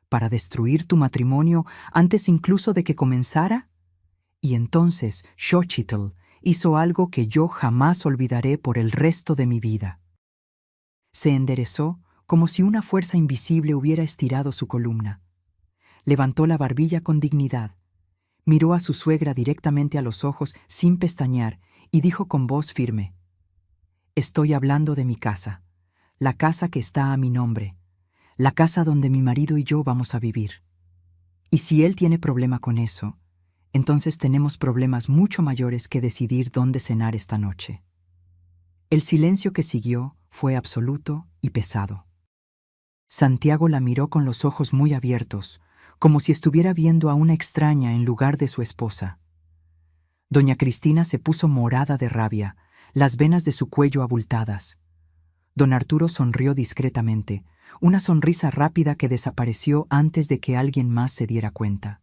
¿Para destruir tu matrimonio antes incluso de que comenzara? Y entonces Xochitl hizo algo que yo jamás olvidaré por el resto de mi vida. Se enderezó como si una fuerza invisible hubiera estirado su columna. Levantó la barbilla con dignidad, miró a su suegra directamente a los ojos sin pestañear y dijo con voz firme: «Estoy hablando de mi casa, la casa que está a mi nombre, la casa donde mi marido y yo vamos a vivir. Y si él tiene problema con eso, entonces tenemos problemas mucho mayores que decidir dónde cenar esta noche». El silencio que siguió fue absoluto y pesado. Santiago la miró con los ojos muy abiertos, como si estuviera viendo a una extraña en lugar de su esposa. Doña Cristina se puso morada de rabia, las venas de su cuello abultadas. Don Arturo sonrió discretamente, una sonrisa rápida que desapareció antes de que alguien más se diera cuenta.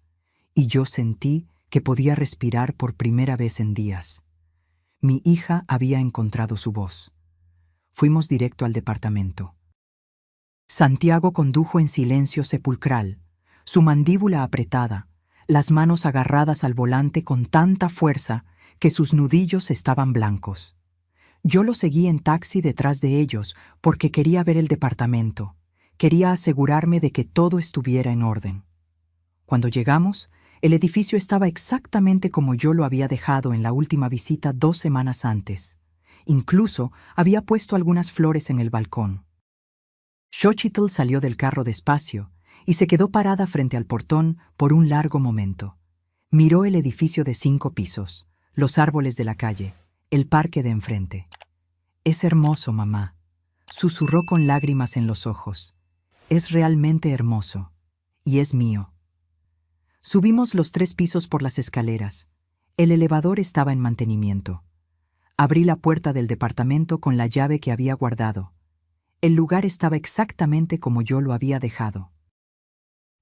Y yo sentí que podía respirar por primera vez en días. Mi hija había encontrado su voz. Fuimos directo al departamento. Santiago condujo en silencio sepulcral, su mandíbula apretada, las manos agarradas al volante con tanta fuerza que sus nudillos estaban blancos. Yo lo seguí en taxi detrás de ellos porque quería ver el departamento, quería asegurarme de que todo estuviera en orden. Cuando llegamos, el edificio estaba exactamente como yo lo había dejado en la última visita 2 semanas antes. Incluso había puesto algunas flores en el balcón. Xochitl salió del carro despacio y se quedó parada frente al portón por un largo momento. Miró el edificio de 5 pisos, los árboles de la calle, el parque de enfrente. «Es hermoso, mamá», susurró con lágrimas en los ojos. «Es realmente hermoso. Y es mío». Subimos los 3 pisos por las escaleras. El elevador estaba en mantenimiento. Abrí la puerta del departamento con la llave que había guardado. El lugar estaba exactamente como yo lo había dejado.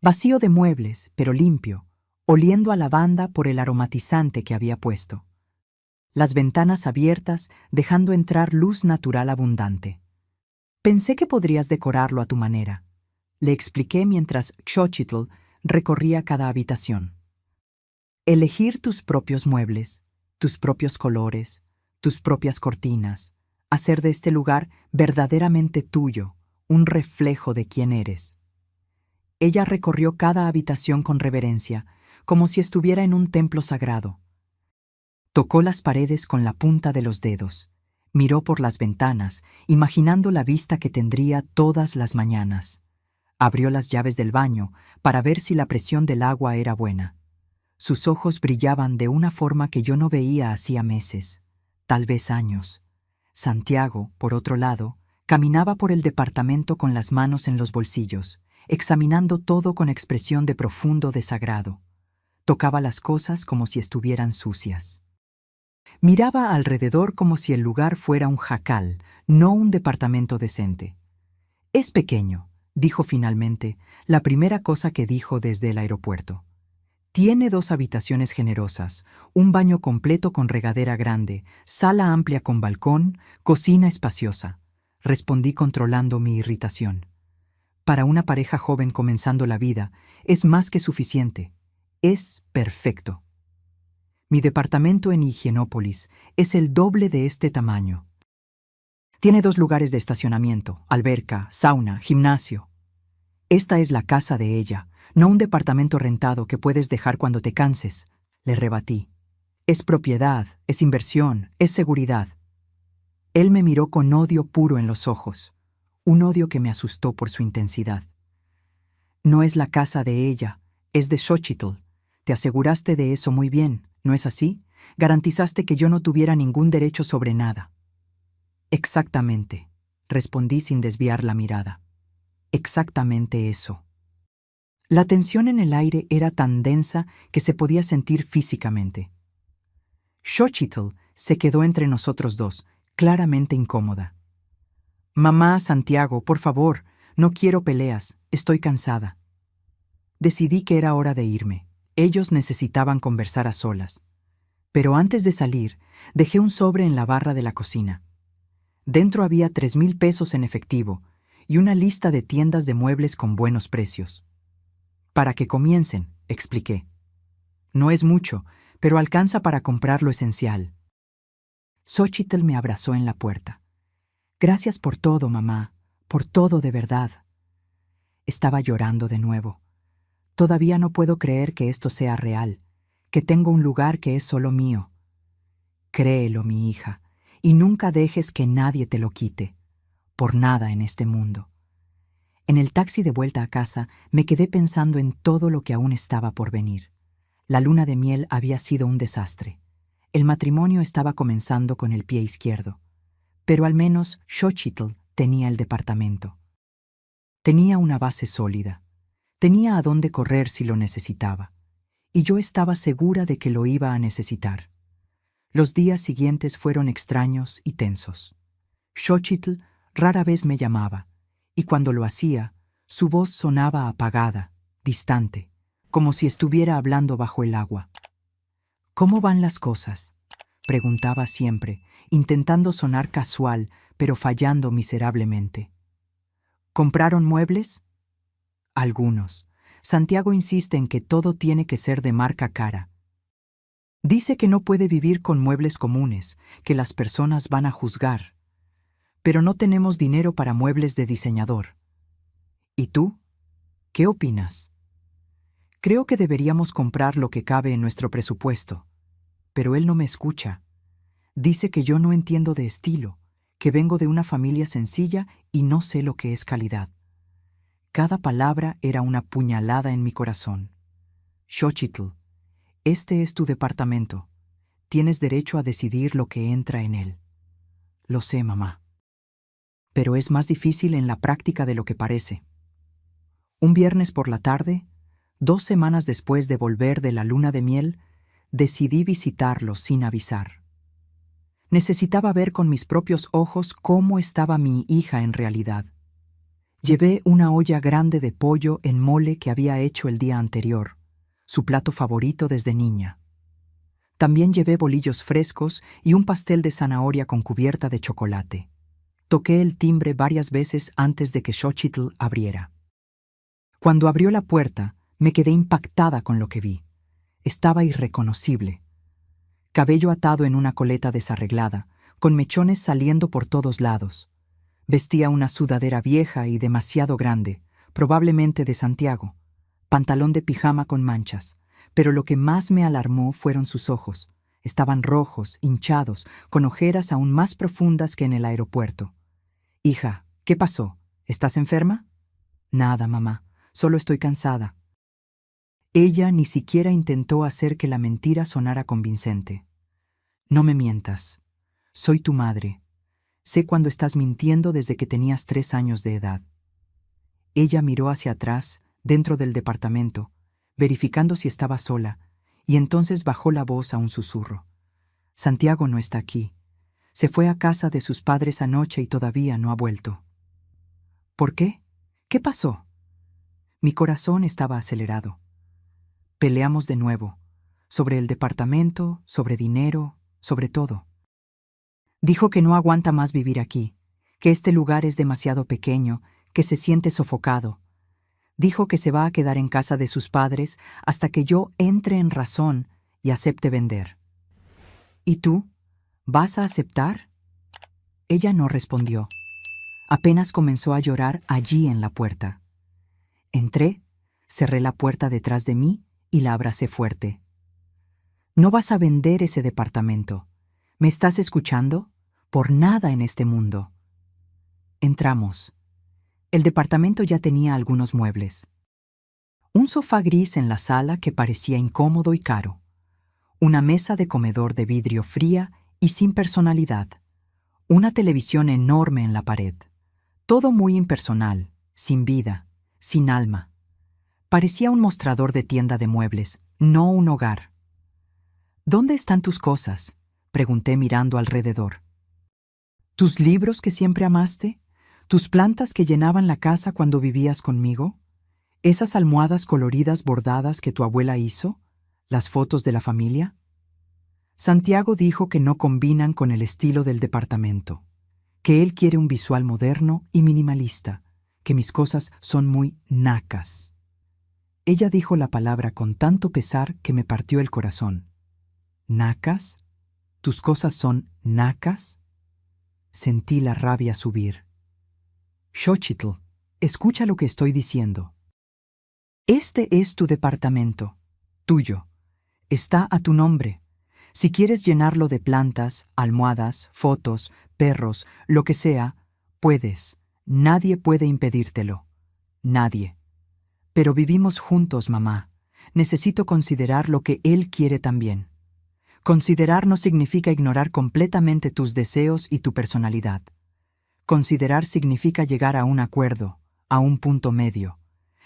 Vacío de muebles, pero limpio, oliendo a lavanda por el aromatizante que había puesto. Las ventanas abiertas, dejando entrar luz natural abundante. «Pensé que podrías decorarlo a tu manera», le expliqué mientras Xochitl recorría cada habitación. «Elegir tus propios muebles, tus propios colores, tus propias cortinas, hacer de este lugar verdaderamente tuyo, un reflejo de quién eres». Ella recorrió cada habitación con reverencia, como si estuviera en un templo sagrado. Tocó las paredes con la punta de los dedos, miró por las ventanas, imaginando la vista que tendría todas las mañanas. Abrió las llaves del baño para ver si la presión del agua era buena. Sus ojos brillaban de una forma que yo no veía hacía meses, tal vez años. Santiago, por otro lado, caminaba por el departamento con las manos en los bolsillos, examinando todo con expresión de profundo desagrado. Tocaba las cosas como si estuvieran sucias. Miraba alrededor como si el lugar fuera un jacal, no un departamento decente. «Es pequeño», dijo finalmente, la primera cosa que dijo desde el aeropuerto. «Tiene 2 habitaciones generosas, un baño completo con regadera grande, sala amplia con balcón, cocina espaciosa», respondí controlando mi irritación. Para una pareja joven comenzando la vida, es más que suficiente. Es perfecto. Mi departamento en Higienópolis es el doble de este tamaño. Tiene 2 lugares de estacionamiento, alberca, sauna, gimnasio. Esta es la casa de ella, no un departamento rentado que puedes dejar cuando te canses, le rebatí. Es propiedad, es inversión, es seguridad. Él me miró con odio puro en los ojos, un odio que me asustó por su intensidad. No es la casa de ella, es de Xochitl. Te aseguraste de eso muy bien, ¿no es así? Garantizaste que yo no tuviera ningún derecho sobre nada. Exactamente, respondí sin desviar la mirada. Exactamente eso. La tensión en el aire era tan densa que se podía sentir físicamente. Xochitl se quedó entre nosotros dos, claramente incómoda. «Mamá, Santiago, por favor, no quiero peleas, estoy cansada». Decidí que era hora de irme. Ellos necesitaban conversar a solas. Pero antes de salir, dejé un sobre en la barra de la cocina. Dentro había 3,000 pesos en efectivo y una lista de tiendas de muebles con buenos precios. «Para que comiencen», expliqué. «No es mucho, pero alcanza para comprar lo esencial». Xochitl me abrazó en la puerta. «Gracias por todo, mamá, por todo de verdad». Estaba llorando de nuevo. Todavía no puedo creer que esto sea real, que tengo un lugar que es solo mío. Créelo, mi hija, y nunca dejes que nadie te lo quite, por nada en este mundo. En el taxi de vuelta a casa me quedé pensando en todo lo que aún estaba por venir. La luna de miel había sido un desastre. El matrimonio estaba comenzando con el pie izquierdo. Pero al menos Xochitl tenía el departamento. Tenía una base sólida. Tenía a dónde correr si lo necesitaba. Y yo estaba segura de que lo iba a necesitar. Los días siguientes fueron extraños y tensos. Xochitl rara vez me llamaba, y cuando lo hacía, su voz sonaba apagada, distante, como si estuviera hablando bajo el agua. «¿Cómo van las cosas?», preguntaba siempre, intentando sonar casual, pero fallando miserablemente. «¿Compraron muebles?». «Algunos. Santiago insiste en que todo tiene que ser de marca cara. Dice que no puede vivir con muebles comunes, que las personas van a juzgar. Pero no tenemos dinero para muebles de diseñador. ¿Y tú? ¿Qué opinas?». «Creo que deberíamos comprar lo que cabe en nuestro presupuesto». Pero él no me escucha. Dice que yo no entiendo de estilo, que vengo de una familia sencilla y no sé lo que es calidad. Cada palabra era una puñalada en mi corazón. «Xochitl, este es tu departamento. Tienes derecho a decidir lo que entra en él». «Lo sé, mamá. Pero es más difícil en la práctica de lo que parece». Un viernes por la tarde, 2 semanas después de volver de la luna de miel, decidí visitarlo sin avisar. Necesitaba ver con mis propios ojos cómo estaba mi hija en realidad. Llevé una olla grande de pollo en mole que había hecho el día anterior, su plato favorito desde niña. También llevé bolillos frescos y un pastel de zanahoria con cubierta de chocolate. Toqué el timbre varias veces antes de que Xochitl abriera. Cuando abrió la puerta, me quedé impactada con lo que vi. Estaba irreconocible. Cabello atado en una coleta desarreglada, con mechones saliendo por todos lados. Vestía una sudadera vieja y demasiado grande, probablemente de Santiago, pantalón de pijama con manchas, pero lo que más me alarmó fueron sus ojos. Estaban rojos, hinchados, con ojeras aún más profundas que en el aeropuerto. «Hija, ¿qué pasó? ¿Estás enferma?». «Nada, mamá, solo estoy cansada». Ella ni siquiera intentó hacer que la mentira sonara convincente. «No me mientas. Soy tu madre. Sé cuando estás mintiendo desde que tenías 3 años de edad». Ella miró hacia atrás, dentro del departamento, verificando si estaba sola, y entonces bajó la voz a un susurro. Santiago no está aquí. Se fue a casa de sus padres anoche y todavía no ha vuelto. ¿Por qué? ¿Qué pasó? Mi corazón estaba acelerado. Peleamos de nuevo, sobre el departamento, sobre dinero, sobre todo. Dijo que no aguanta más vivir aquí, que este lugar es demasiado pequeño, que se siente sofocado. Dijo que se va a quedar en casa de sus padres hasta que yo entre en razón y acepte vender. ¿Y tú? ¿Vas a aceptar? Ella no respondió. Apenas comenzó a llorar allí en la puerta. Entré, cerré la puerta detrás de mí y la abracé fuerte. No vas a vender ese departamento. ¿Me estás escuchando? Por nada en este mundo. Entramos. El departamento ya tenía algunos muebles. Un sofá gris en la sala que parecía incómodo y caro. Una mesa de comedor de vidrio fría y sin personalidad. Una televisión enorme en la pared. Todo muy impersonal, sin vida, sin alma. Parecía un mostrador de tienda de muebles, no un hogar. ¿Dónde están tus cosas?, pregunté mirando alrededor. ¿Tus libros que siempre amaste? ¿Tus plantas que llenaban la casa cuando vivías conmigo? ¿Esas almohadas coloridas bordadas que tu abuela hizo? ¿Las fotos de la familia? Santiago dijo que no combinan con el estilo del departamento, que él quiere un visual moderno y minimalista, que mis cosas son muy nacas. Ella dijo la palabra con tanto pesar que me partió el corazón. ¿Nacas? ¿Tus cosas son nacas? Sentí la rabia subir. Xochitl, escucha lo que estoy diciendo. Este es tu departamento, tuyo. Está a tu nombre. Si quieres llenarlo de plantas, almohadas, fotos, perros, lo que sea, puedes. Nadie puede impedírtelo. Nadie. Pero vivimos juntos, mamá. Necesito considerar lo que él quiere también. Considerar no significa ignorar completamente tus deseos y tu personalidad. Considerar significa llegar a un acuerdo, a un punto medio.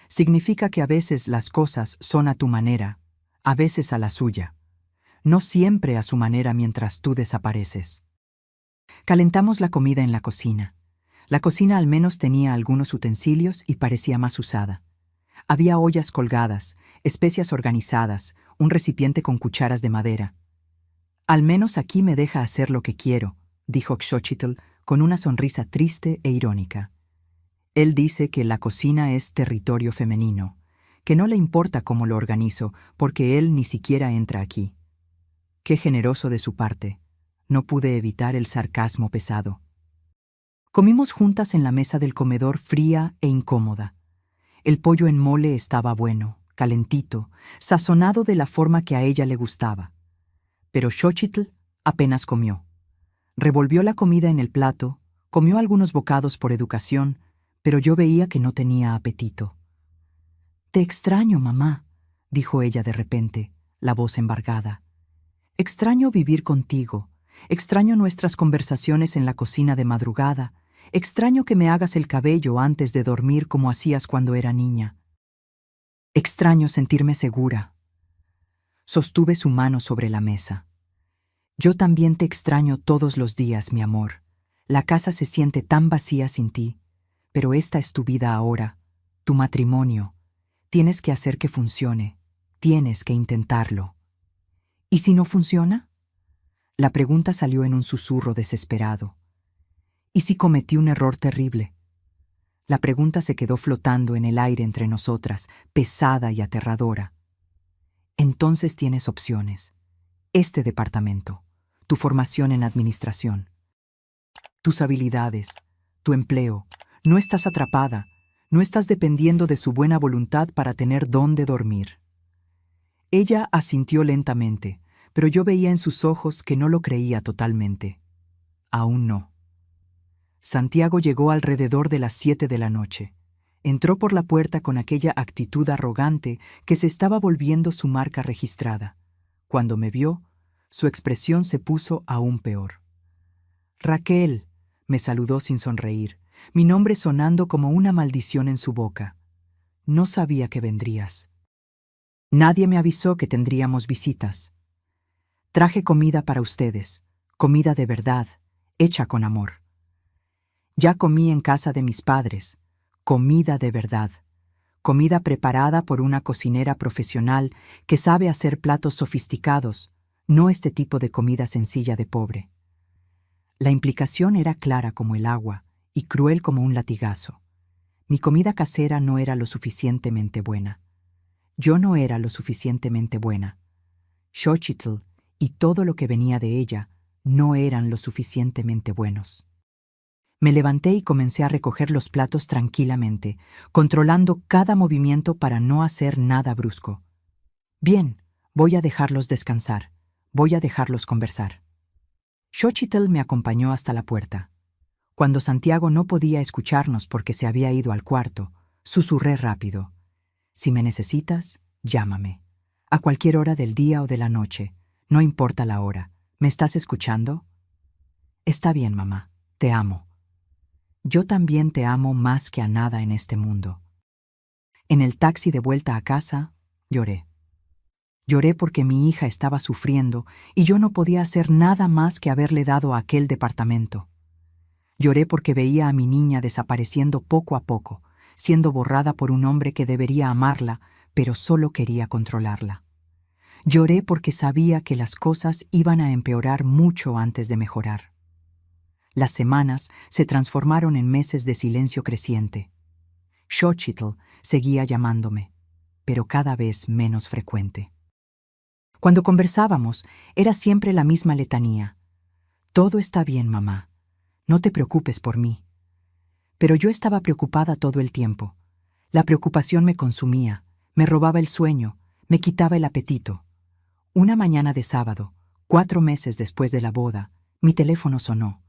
Significa que a veces las cosas son a tu manera, a veces a la suya. No siempre a su manera mientras tú desapareces. Calentamos la comida en la cocina. La cocina al menos tenía algunos utensilios y parecía más usada. Había ollas colgadas, especias organizadas, un recipiente con cucharas de madera. Al menos aquí me deja hacer lo que quiero, dijo Xochitl con una sonrisa triste e irónica. Él dice que la cocina es territorio femenino, que no le importa cómo lo organizo, porque él ni siquiera entra aquí. Qué generoso de su parte. No pude evitar el sarcasmo pesado. Comimos juntas en la mesa del comedor fría e incómoda. El pollo en mole estaba bueno, calentito, sazonado de la forma que a ella le gustaba. Pero Xochitl apenas comió. Revolvió la comida en el plato, comió algunos bocados por educación, pero yo veía que no tenía apetito. «Te extraño, mamá», dijo ella de repente, la voz embargada. «Extraño vivir contigo, extraño nuestras conversaciones en la cocina de madrugada, extraño que me hagas el cabello antes de dormir como hacías cuando era niña. Extraño sentirme segura». Sostuve su mano sobre la mesa. «Yo también te extraño todos los días, mi amor. La casa se siente tan vacía sin ti, pero esta es tu vida ahora, tu matrimonio. Tienes que hacer que funcione, tienes que intentarlo». «¿Y si no funciona?». La pregunta salió en un susurro desesperado. «¿Y si cometí un error terrible?». La pregunta se quedó flotando en el aire entre nosotras, pesada y aterradora. «Entonces tienes opciones. Este departamento, tu formación en administración, tus habilidades, tu empleo. No estás atrapada, no estás dependiendo de su buena voluntad para tener dónde dormir». Ella asintió lentamente, pero yo veía en sus ojos que no lo creía totalmente. Aún no. Santiago llegó alrededor de las 7 de la noche. Entró por la puerta con aquella actitud arrogante que se estaba volviendo su marca registrada. Cuando me vio, su expresión se puso aún peor. «Raquel», me saludó sin sonreír, mi nombre sonando como una maldición en su boca. «No sabía que vendrías. Nadie me avisó que tendríamos visitas». Traje comida para ustedes, comida de verdad, hecha con amor. Ya comí en casa de mis padres, comida de verdad, comida preparada por una cocinera profesional que sabe hacer platos sofisticados, no este tipo de comida sencilla de pobre. La implicación era clara como el agua y cruel como un latigazo. Mi comida casera no era lo suficientemente buena. Yo no era lo suficientemente buena. Xochitl y todo lo que venía de ella no eran lo suficientemente buenos. Me levanté y comencé a recoger los platos tranquilamente, controlando cada movimiento para no hacer nada brusco. Bien, voy a dejarlos descansar, voy a dejarlos conversar. Xochitl me acompañó hasta la puerta. Cuando Santiago no podía escucharnos porque se había ido al cuarto, susurré rápido: si me necesitas, llámame. A cualquier hora del día o de la noche, no importa la hora. ¿Me estás escuchando? Está bien, mamá, te amo. Yo también te amo más que a nada en este mundo. En el taxi de vuelta a casa, lloré. Lloré porque mi hija estaba sufriendo y yo no podía hacer nada más que haberle dado aquel departamento. Lloré porque veía a mi niña desapareciendo poco a poco, siendo borrada por un hombre que debería amarla, pero solo quería controlarla. Lloré porque sabía que las cosas iban a empeorar mucho antes de mejorar. Las semanas se transformaron en meses de silencio creciente. Xochitl seguía llamándome, pero cada vez menos frecuente. Cuando conversábamos, era siempre la misma letanía. Todo está bien, mamá. No te preocupes por mí. Pero yo estaba preocupada todo el tiempo. La preocupación me consumía, me robaba el sueño, me quitaba el apetito. Una mañana de sábado, 4 meses después de la boda, mi teléfono sonó.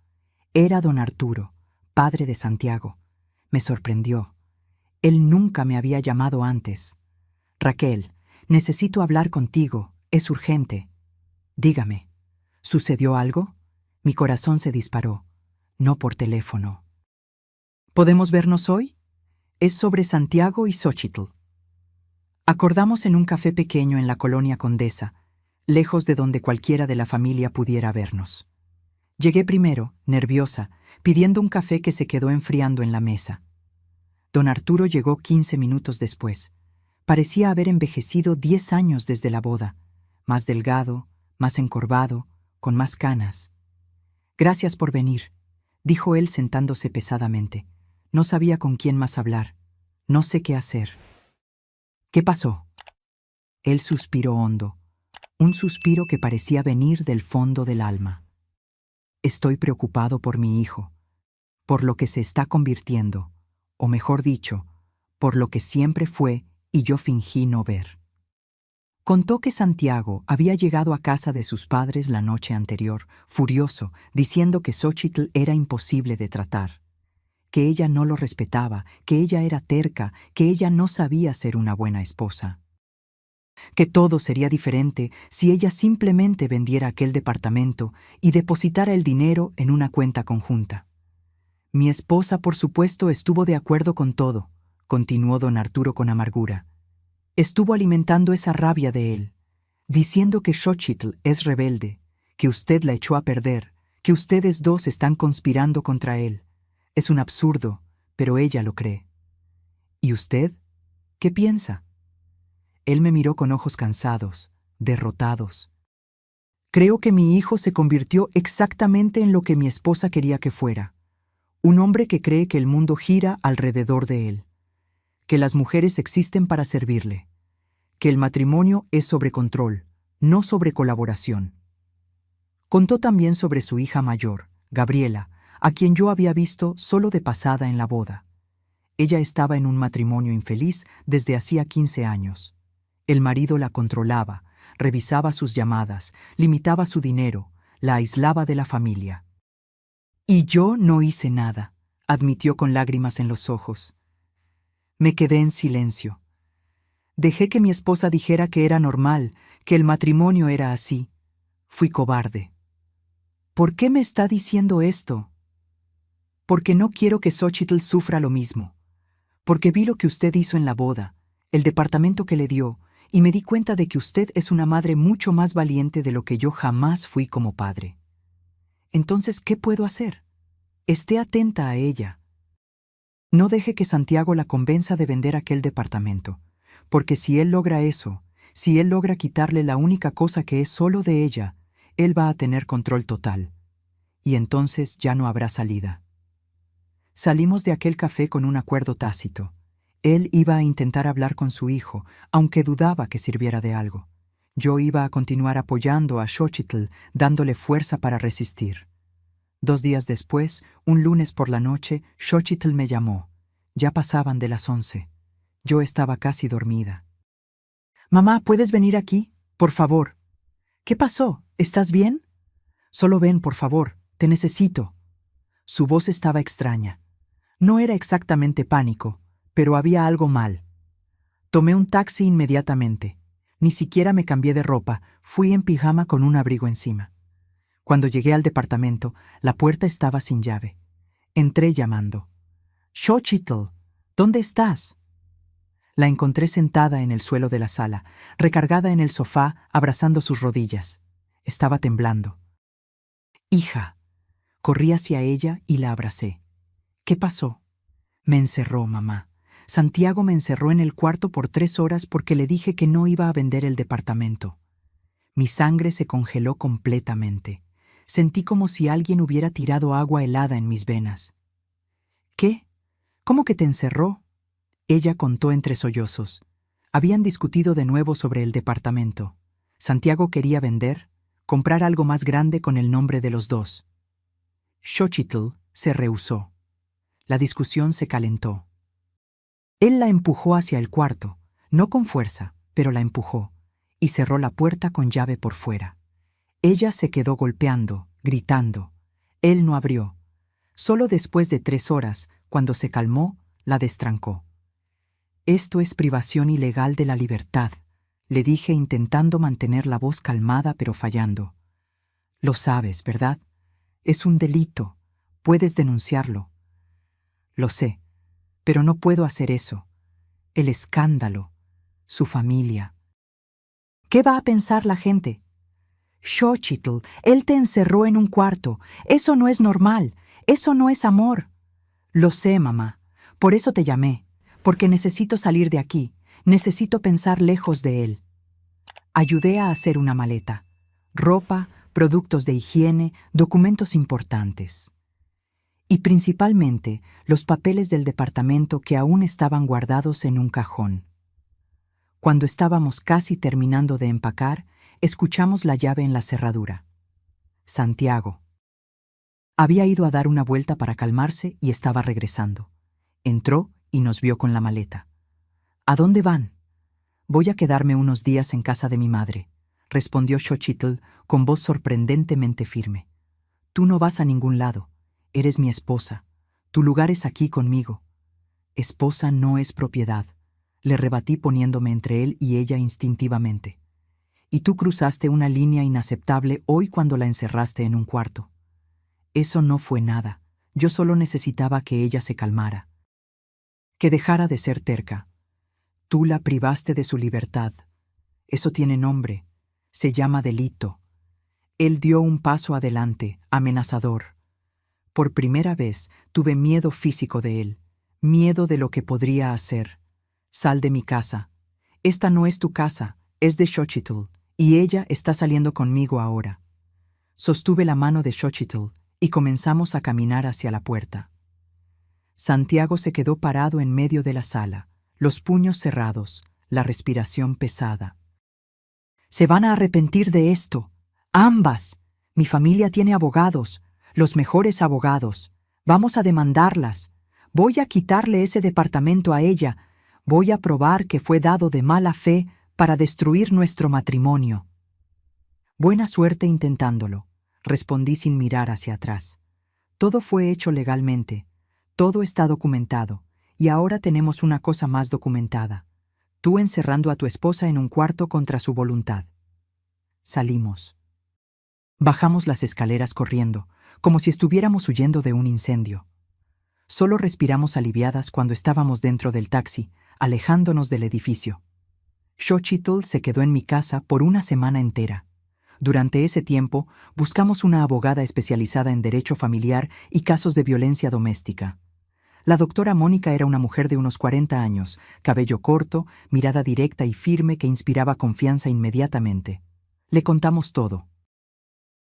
Era don Arturo, padre de Santiago. Me sorprendió. Él nunca me había llamado antes. Raquel, necesito hablar contigo, es urgente. Dígame, ¿sucedió algo? Mi corazón se disparó. No por teléfono. ¿Podemos vernos hoy? Es sobre Santiago y Xochitl. Acordamos en un café pequeño en la colonia Condesa, lejos de donde cualquiera de la familia pudiera vernos. Llegué primero, nerviosa, pidiendo un café que se quedó enfriando en la mesa. Don Arturo llegó 15 minutos después. Parecía haber envejecido 10 años desde la boda, más delgado, más encorvado, con más canas. Gracias por venir, dijo él sentándose pesadamente. No sabía con quién más hablar. No sé qué hacer. ¿Qué pasó? Él suspiró hondo, un suspiro que parecía venir del fondo del alma. Estoy preocupado por mi hijo, por lo que se está convirtiendo, o mejor dicho, por lo que siempre fue y yo fingí no ver. Contó que Santiago había llegado a casa de sus padres la noche anterior, furioso, diciendo que Xochitl era imposible de tratar, que ella no lo respetaba, que ella era terca, que ella no sabía ser una buena esposa. Que todo sería diferente si ella simplemente vendiera aquel departamento y depositara el dinero en una cuenta conjunta. Mi esposa, por supuesto, estuvo de acuerdo con todo, continuó don Arturo con amargura. Estuvo alimentando esa rabia de él, diciendo que Xochitl es rebelde, que usted la echó a perder, que ustedes dos están conspirando contra él. Es un absurdo, pero ella lo cree. ¿Y usted? ¿Qué piensa? Él me miró con ojos cansados, derrotados. Creo que mi hijo se convirtió exactamente en lo que mi esposa quería que fuera. Un hombre que cree que el mundo gira alrededor de él, que las mujeres existen para servirle, que el matrimonio es sobre control, no sobre colaboración. Contó también sobre su hija mayor, Gabriela, a quien yo había visto solo de pasada en la boda. Ella estaba en un matrimonio infeliz desde hacía 15 años. El marido la controlaba, revisaba sus llamadas, limitaba su dinero, la aislaba de la familia. Y yo no hice nada, admitió con lágrimas en los ojos. Me quedé en silencio. Dejé que mi esposa dijera que era normal, que el matrimonio era así. Fui cobarde. ¿Por qué me está diciendo esto? Porque no quiero que Xochitl sufra lo mismo. Porque vi lo que usted hizo en la boda, el departamento que le dio, y me di cuenta de que usted es una madre mucho más valiente de lo que yo jamás fui como padre. Entonces, ¿qué puedo hacer? Esté atenta a ella. No deje que Santiago la convenza de vender aquel departamento, porque si él logra eso, si él logra quitarle la única cosa que es solo de ella, él va a tener control total. Y entonces ya no habrá salida. Salimos de aquel café con un acuerdo tácito. Él iba a intentar hablar con su hijo, aunque dudaba que sirviera de algo. Yo iba a continuar apoyando a Xochitl, dándole fuerza para resistir. 2 días después, un lunes por la noche, Xochitl me llamó. Ya pasaban de las 11. Yo estaba casi dormida. «Mamá, ¿puedes venir aquí? Por favor». «¿Qué pasó? ¿Estás bien?» «Solo ven, por favor. Te necesito». Su voz estaba extraña. No era exactamente pánico, pero había algo mal. Tomé un taxi inmediatamente. Ni siquiera me cambié de ropa, fui en pijama con un abrigo encima. Cuando llegué al departamento, la puerta estaba sin llave. Entré llamando. «Xochitl, ¿dónde estás?» La encontré sentada en el suelo de la sala, recargada en el sofá, abrazando sus rodillas. Estaba temblando. «Hija». Corrí hacia ella y la abracé. «¿Qué pasó?» «Me encerró, mamá. Santiago me encerró en el cuarto por 3 horas porque le dije que no iba a vender el departamento». Mi sangre se congeló completamente. Sentí como si alguien hubiera tirado agua helada en mis venas. «¿Qué? ¿Cómo que te encerró?» Ella contó entre sollozos. Habían discutido de nuevo sobre el departamento. Santiago quería vender, comprar algo más grande con el nombre de los dos. Xochitl se rehusó. La discusión se calentó. Él la empujó hacia el cuarto, no con fuerza, pero la empujó, y cerró la puerta con llave por fuera. Ella se quedó golpeando, gritando. Él no abrió. Solo después de 3 horas, cuando se calmó, la destrancó. «Esto es privación ilegal de la libertad», le dije intentando mantener la voz calmada pero fallando. «Lo sabes, ¿verdad? Es un delito. Puedes denunciarlo». «Lo sé, pero no puedo hacer eso. El escándalo, su familia». «¿Qué va a pensar la gente?» «Xochitl, él te encerró en un cuarto. Eso no es normal. Eso no es amor». «Lo sé, mamá. Por eso te llamé. Porque necesito salir de aquí. Necesito pensar lejos de él». Ayudé a hacer una maleta. Ropa, productos de higiene, documentos importantes. Y principalmente los papeles del departamento que aún estaban guardados en un cajón. Cuando estábamos casi terminando de empacar, escuchamos la llave en la cerradura. Santiago. Había ido a dar una vuelta para calmarse y estaba regresando. Entró y nos vio con la maleta. «¿A dónde van?» «Voy a quedarme unos días en casa de mi madre», respondió Xochitl con voz sorprendentemente firme. «Tú no vas a ningún lado. Eres mi esposa. Tu lugar es aquí conmigo». «Esposa no es propiedad», le rebatí poniéndome entre él y ella instintivamente. «Y tú cruzaste una línea inaceptable hoy cuando la encerraste en un cuarto». «Eso no fue nada. Yo solo necesitaba que ella se calmara. Que dejara de ser terca. Tú la privaste de su libertad. Eso tiene nombre. Se llama delito». Él dio un paso adelante, amenazador. Por primera vez tuve miedo físico de él, miedo de lo que podría hacer. «Sal de mi casa. Esta no es tu casa, es de Xochitl, y ella está saliendo conmigo ahora». Sostuve la mano de Xochitl y comenzamos a caminar hacia la puerta. Santiago se quedó parado en medio de la sala, los puños cerrados, la respiración pesada. «Se van a arrepentir de esto. Ambas. Mi familia tiene abogados, los mejores abogados. Vamos a demandarlas. Voy a quitarle ese departamento a ella. Voy a probar que fue dado de mala fe para destruir nuestro matrimonio». «Buena suerte intentándolo», respondí sin mirar hacia atrás. «Todo fue hecho legalmente. Todo está documentado, y ahora tenemos una cosa más documentada. Tú encerrando a tu esposa en un cuarto contra su voluntad». Salimos. Bajamos las escaleras corriendo, como si estuviéramos huyendo de un incendio. Solo respiramos aliviadas cuando estábamos dentro del taxi, alejándonos del edificio. Xochitl se quedó en mi casa por una semana entera. Durante ese tiempo, buscamos una abogada especializada en derecho familiar y casos de violencia doméstica. La doctora Mónica era una mujer de unos 40 años, cabello corto, mirada directa y firme que inspiraba confianza inmediatamente. Le contamos todo.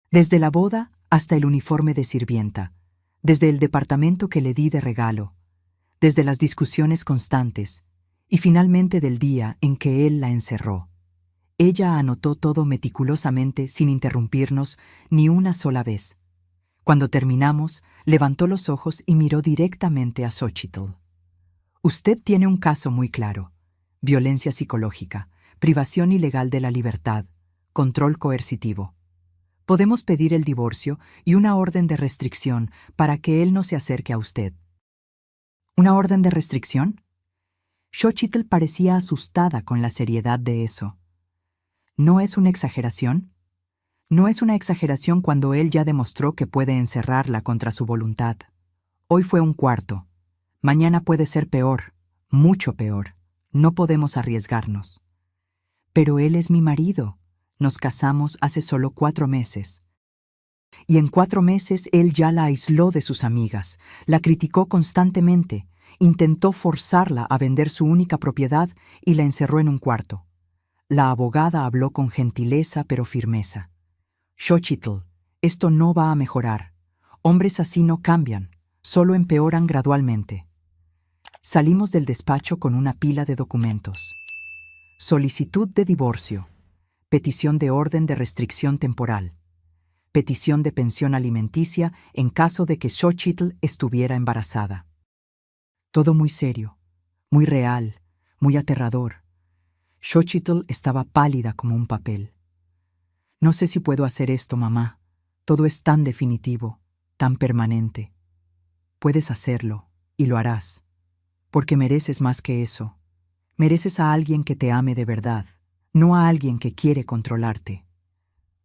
Desde la boda hasta el uniforme de sirvienta, desde el departamento que le di de regalo, desde las discusiones constantes, y finalmente del día en que él la encerró. Ella anotó todo meticulosamente sin interrumpirnos ni una sola vez. Cuando terminamos, levantó los ojos y miró directamente a Xochitl. Usted tiene un caso muy claro: violencia psicológica, privación ilegal de la libertad, control coercitivo. Podemos pedir el divorcio y una orden de restricción para que él no se acerque a usted. ¿Una orden de restricción? Xochitl parecía asustada con la seriedad de eso. ¿No es una exageración? No es una exageración cuando él ya demostró que puede encerrarla contra su voluntad. Hoy fue un cuarto. Mañana puede ser peor, mucho peor. No podemos arriesgarnos. Pero él es mi marido. Nos casamos hace solo 4 meses. Y en 4 meses él ya la aisló de sus amigas, la criticó constantemente, intentó forzarla a vender su única propiedad y la encerró en un cuarto. La abogada habló con gentileza pero firmeza. Xochitl, esto no va a mejorar. Hombres así no cambian, solo empeoran gradualmente. Salimos del despacho con una pila de documentos. Solicitud de divorcio, petición de orden de restricción temporal, petición de pensión alimenticia en caso de que Xochitl estuviera embarazada. Todo muy serio, muy real, muy aterrador. Xochitl estaba pálida como un papel. No sé si puedo hacer esto, mamá. Todo es tan definitivo, tan permanente. Puedes hacerlo, y lo harás, porque mereces más que eso. Mereces a alguien que te ame de verdad, no a alguien que quiere controlarte.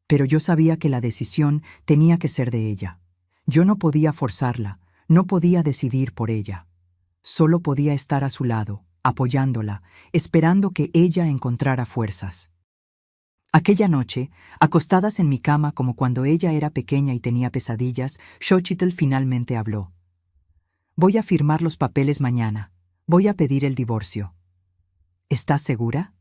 Pero yo sabía que la decisión tenía que ser de ella. Yo no podía forzarla, no podía decidir por ella. Solo podía estar a su lado, apoyándola, esperando que ella encontrara fuerzas. Aquella noche, acostadas en mi cama como cuando ella era pequeña y tenía pesadillas, Xochitl finalmente habló. Voy a firmar los papeles mañana. Voy a pedir el divorcio. ¿Estás segura?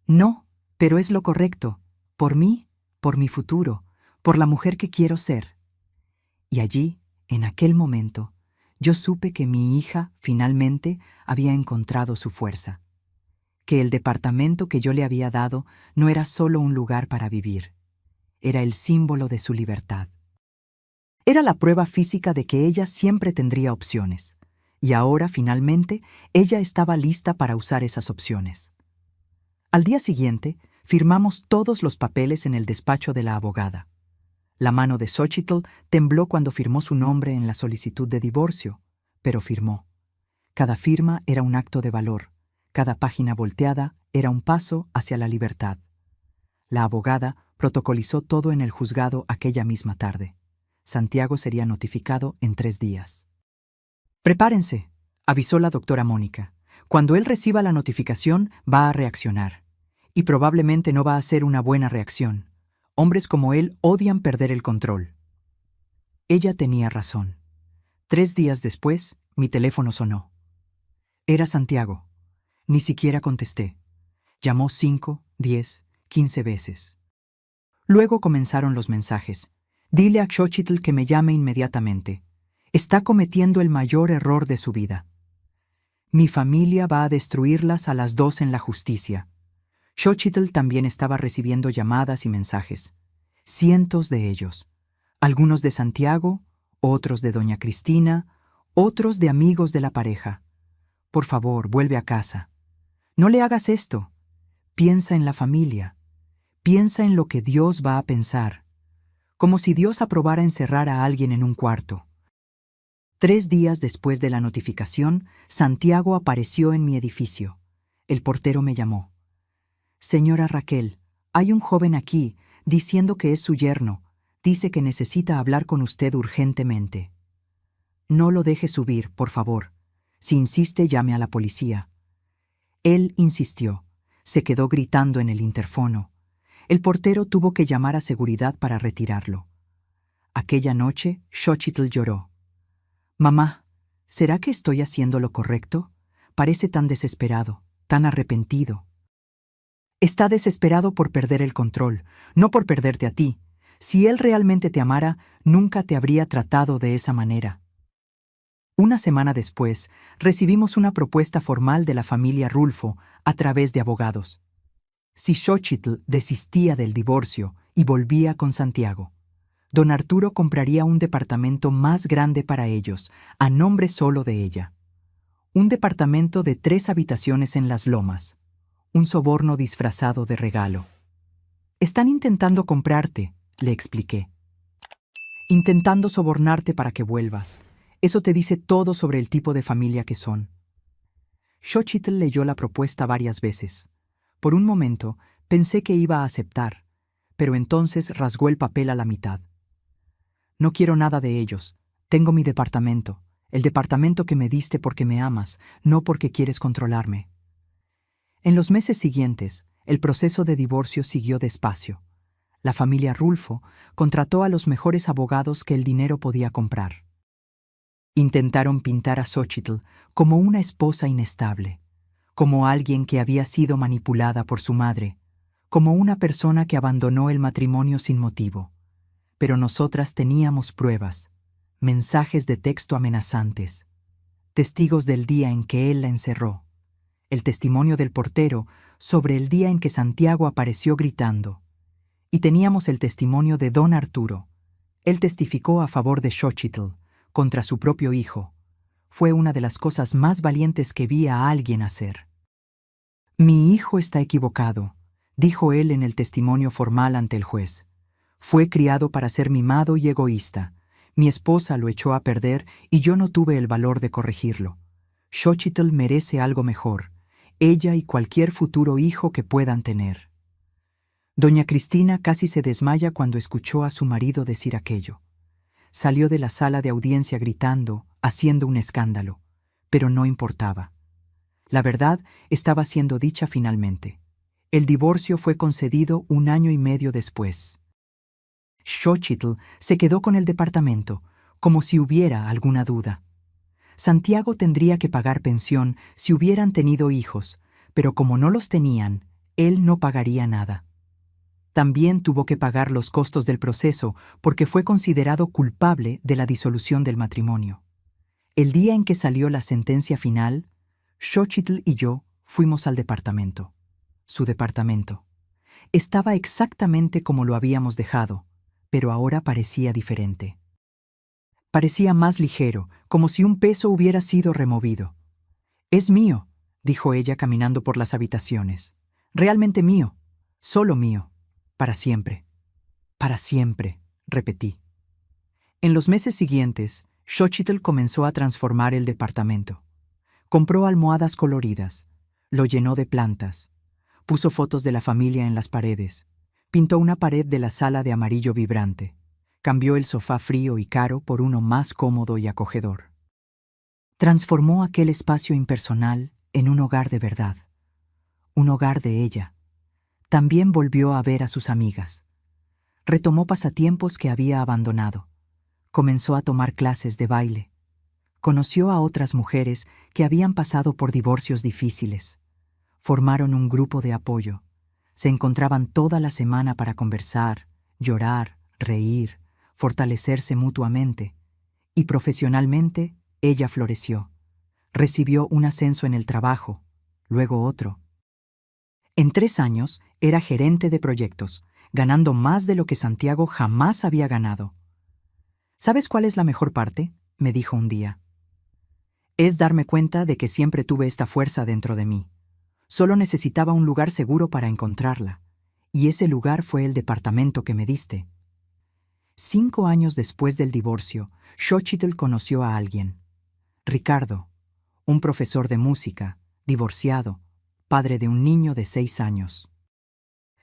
No, pero es lo correcto. Por mí, por mi futuro, por la mujer que quiero ser. Y allí, en aquel momento, yo supe que mi hija finalmente había encontrado su fuerza. Que el departamento que yo le había dado no era solo un lugar para vivir. Era el símbolo de su libertad. Era la prueba física de que ella siempre tendría opciones. Y ahora, finalmente, ella estaba lista para usar esas opciones. Al día siguiente, firmamos todos los papeles en el despacho de la abogada. La mano de Xochitl tembló cuando firmó su nombre en la solicitud de divorcio, pero firmó. Cada firma era un acto de valor. Cada página volteada era un paso hacia la libertad. La abogada protocolizó todo en el juzgado aquella misma tarde. Santiago sería notificado en 3 días. «Prepárense», avisó la doctora Mónica. «Cuando él reciba la notificación, va a reaccionar. Y probablemente no va a ser una buena reacción. Hombres como él odian perder el control». Ella tenía razón. 3 días después, mi teléfono sonó. Era Santiago. Ni siquiera contesté. Llamó 5, 10, 15 veces. Luego comenzaron los mensajes. «Dile a Xochitl que me llame inmediatamente. Está cometiendo el mayor error de su vida. Mi familia va a destruirlas a las 2 en la justicia». Xochitl también estaba recibiendo llamadas y mensajes. Cientos de ellos. Algunos de Santiago, otros de doña Cristina, otros de amigos de la pareja. «Por favor, vuelve a casa. No le hagas esto. Piensa en la familia. Piensa en lo que Dios va a pensar. Como si Dios aprobara encerrar a alguien en un cuarto». 3 días después de la notificación, Santiago apareció en mi edificio. El portero me llamó. «Señora Raquel, hay un joven aquí diciendo que es su yerno. Dice que necesita hablar con usted urgentemente». «No lo deje subir, por favor. Si insiste, llame a la policía». Él insistió. Se quedó gritando en el interfono. El portero tuvo que llamar a seguridad para retirarlo. Aquella noche, Xochitl lloró. «Mamá, ¿será que estoy haciendo lo correcto? Parece tan desesperado, tan arrepentido». Está desesperado por perder el control, no por perderte a ti. Si él realmente te amara, nunca te habría tratado de esa manera. Una semana después, recibimos una propuesta formal de la familia Rulfo a través de abogados. Si Xochitl desistía del divorcio y volvía con Santiago, don Arturo compraría un departamento más grande para ellos, a nombre solo de ella. Un departamento de 3 habitaciones en Las Lomas. Un soborno disfrazado de regalo. «Están intentando comprarte», le expliqué. «Intentando sobornarte para que vuelvas. Eso te dice todo sobre el tipo de familia que son». Xochitl leyó la propuesta varias veces. Por un momento pensé que iba a aceptar, pero entonces rasgó el papel a la mitad. «No quiero nada de ellos. Tengo mi departamento, el departamento que me diste porque me amas, no porque quieres controlarme». En los meses siguientes, el proceso de divorcio siguió despacio. La familia Rulfo contrató a los mejores abogados que el dinero podía comprar. Intentaron pintar a Xochitl como una esposa inestable, como alguien que había sido manipulada por su madre, como una persona que abandonó el matrimonio sin motivo. Pero nosotras teníamos pruebas, mensajes de texto amenazantes, testigos del día en que él la encerró, el testimonio del portero sobre el día en que Santiago apareció gritando. Y teníamos el testimonio de don Arturo. Él testificó a favor de Xochitl, contra su propio hijo. Fue una de las cosas más valientes que vi a alguien hacer. «Mi hijo está equivocado», dijo él en el testimonio formal ante el juez. «Fue criado para ser mimado y egoísta. Mi esposa lo echó a perder y yo no tuve el valor de corregirlo. Xochitl merece algo mejor, ella y cualquier futuro hijo que puedan tener». Doña Cristina casi se desmaya cuando escuchó a su marido decir aquello. Salió de la sala de audiencia gritando, haciendo un escándalo, pero no importaba. La verdad estaba siendo dicha finalmente. El divorcio fue concedido 1 año y medio después. Xochitl se quedó con el departamento, como si hubiera alguna duda. Santiago tendría que pagar pensión si hubieran tenido hijos, pero como no los tenían, él no pagaría nada. También tuvo que pagar los costos del proceso porque fue considerado culpable de la disolución del matrimonio. El día en que salió la sentencia final, Xochitl y yo fuimos al departamento. Su departamento. Estaba exactamente como lo habíamos dejado, pero ahora parecía diferente. Parecía más ligero, como si un peso hubiera sido removido. «Es mío», dijo ella caminando por las habitaciones. «Realmente mío, solo mío, para siempre». «Para siempre», repetí. En los meses siguientes, Xochitl comenzó a transformar el departamento. Compró almohadas coloridas, lo llenó de plantas, puso fotos de la familia en las paredes, pintó una pared de la sala de amarillo vibrante. Cambió el sofá frío y caro por uno más cómodo y acogedor. Transformó aquel espacio impersonal en un hogar de verdad, un hogar de ella. También volvió a ver a sus amigas. Retomó pasatiempos que había abandonado. Comenzó a tomar clases de baile. Conoció a otras mujeres que habían pasado por divorcios difíciles. Formaron un grupo de apoyo. Se encontraban toda la semana para conversar, llorar, reír, fortalecerse mutuamente, y profesionalmente ella floreció. Recibió un ascenso en el trabajo, luego otro. En 3 años era gerente de proyectos, ganando más de lo que Santiago jamás había ganado. «¿Sabes cuál es la mejor parte?», me dijo un día. «Es darme cuenta de que siempre tuve esta fuerza dentro de mí. Solo necesitaba un lugar seguro para encontrarla, y ese lugar fue el departamento que me diste». 5 años después del divorcio, Xochitl conoció a alguien. Ricardo, un profesor de música, divorciado, padre de un niño de 6 años.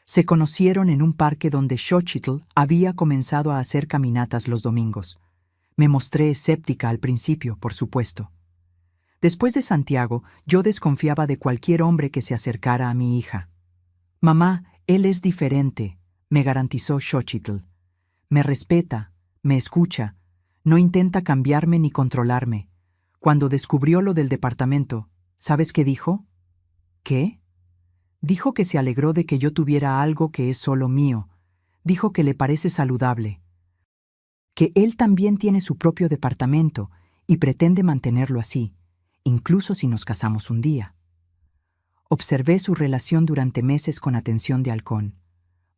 Se conocieron en un parque donde Xochitl había comenzado a hacer caminatas los domingos. Me mostré escéptica al principio, por supuesto. Después de Santiago, yo desconfiaba de cualquier hombre que se acercara a mi hija. Mamá, él es diferente, me garantizó Xochitl. Me respeta, me escucha, no intenta cambiarme ni controlarme. Cuando descubrió lo del departamento, ¿sabes qué dijo? ¿Qué? Dijo que se alegró de que yo tuviera algo que es solo mío. Dijo que le parece saludable. Que él también tiene su propio departamento y pretende mantenerlo así, incluso si nos casamos un día. Observé su relación durante meses con atención de halcón,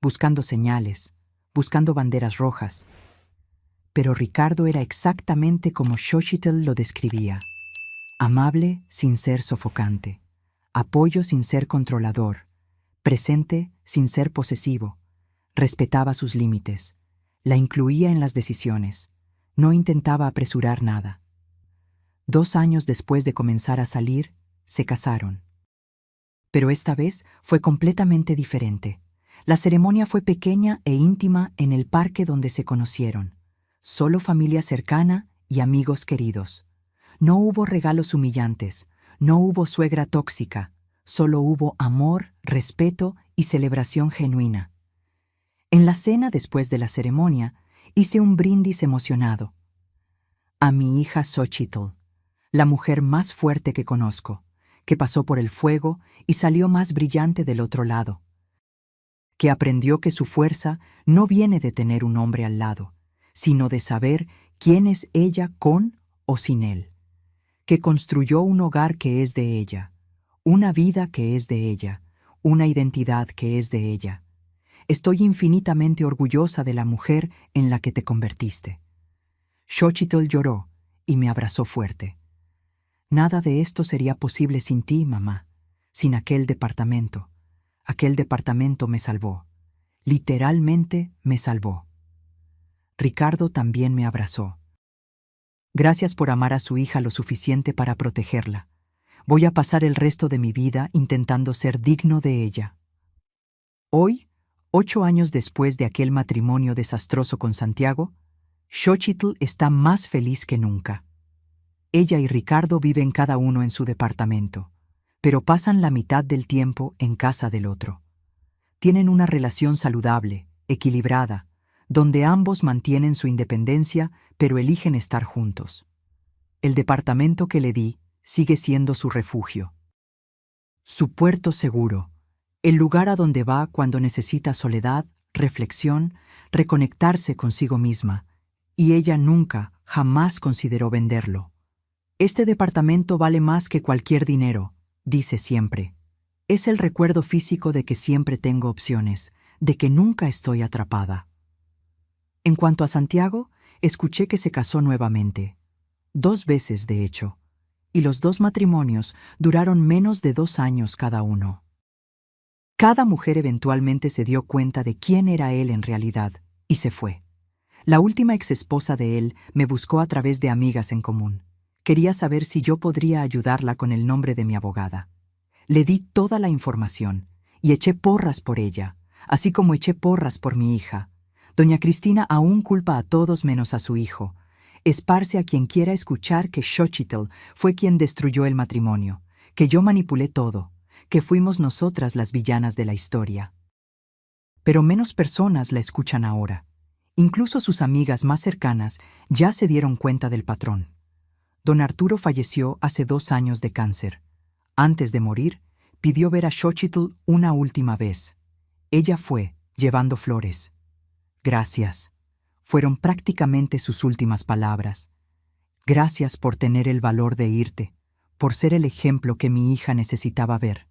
buscando señales, buscando banderas rojas. Pero Ricardo era exactamente como Xochitl lo describía. Amable sin ser sofocante, apoyo sin ser controlador, presente sin ser posesivo, respetaba sus límites, la incluía en las decisiones, no intentaba apresurar nada. 2 años después de comenzar a salir, se casaron. Pero esta vez fue completamente diferente. La ceremonia fue pequeña e íntima en el parque donde se conocieron. Solo familia cercana y amigos queridos. No hubo regalos humillantes, no hubo suegra tóxica, solo hubo amor, respeto y celebración genuina. En la cena después de la ceremonia, hice un brindis emocionado. A mi hija Xochitl, la mujer más fuerte que conozco, que pasó por el fuego y salió más brillante del otro lado, que aprendió que su fuerza no viene de tener un hombre al lado, sino de saber quién es ella con o sin él, que construyó un hogar que es de ella, una vida que es de ella, una identidad que es de ella. Estoy infinitamente orgullosa de la mujer en la que te convertiste. Xochitl lloró y me abrazó fuerte. Nada de esto sería posible sin ti, mamá, sin aquel departamento. Aquel departamento me salvó. Literalmente me salvó. Ricardo también me abrazó. Gracias por amar a su hija lo suficiente para protegerla. Voy a pasar el resto de mi vida intentando ser digno de ella. Hoy, 8 años después de aquel matrimonio desastroso con Santiago, Xochitl está más feliz que nunca. Ella y Ricardo viven cada uno en su departamento, pero pasan la mitad del tiempo en casa del otro. Tienen una relación saludable, equilibrada, donde ambos mantienen su independencia, pero eligen estar juntos. El departamento que le di sigue siendo su refugio. Su puerto seguro, el lugar a donde va cuando necesita soledad, reflexión, reconectarse consigo misma, y ella nunca, jamás consideró venderlo. Este departamento vale más que cualquier dinero, dice siempre. Es el recuerdo físico de que siempre tengo opciones, de que nunca estoy atrapada. En cuanto a Santiago, escuché que se casó nuevamente. 2 veces, de hecho, y los 2 matrimonios duraron menos de 2 años cada uno. Cada mujer eventualmente se dio cuenta de quién era él en realidad, y se fue. La última exesposa de él me buscó a través de amigas en común. Quería saber si yo podría ayudarla con el nombre de mi abogada. Le di toda la información y eché porras por ella, así como eché porras por mi hija. Doña Cristina aún culpa a todos menos a su hijo. Esparce a quien quiera escuchar que Xochitl fue quien destruyó el matrimonio, que yo manipulé todo, que fuimos nosotras las villanas de la historia. Pero menos personas la escuchan ahora. Incluso sus amigas más cercanas ya se dieron cuenta del patrón. Don Arturo falleció hace 2 años de cáncer. Antes de morir, pidió ver a Xochitl una última vez. Ella fue, llevando flores. Gracias. Fueron prácticamente sus últimas palabras. Gracias por tener el valor de irte, por ser el ejemplo que mi hija necesitaba ver,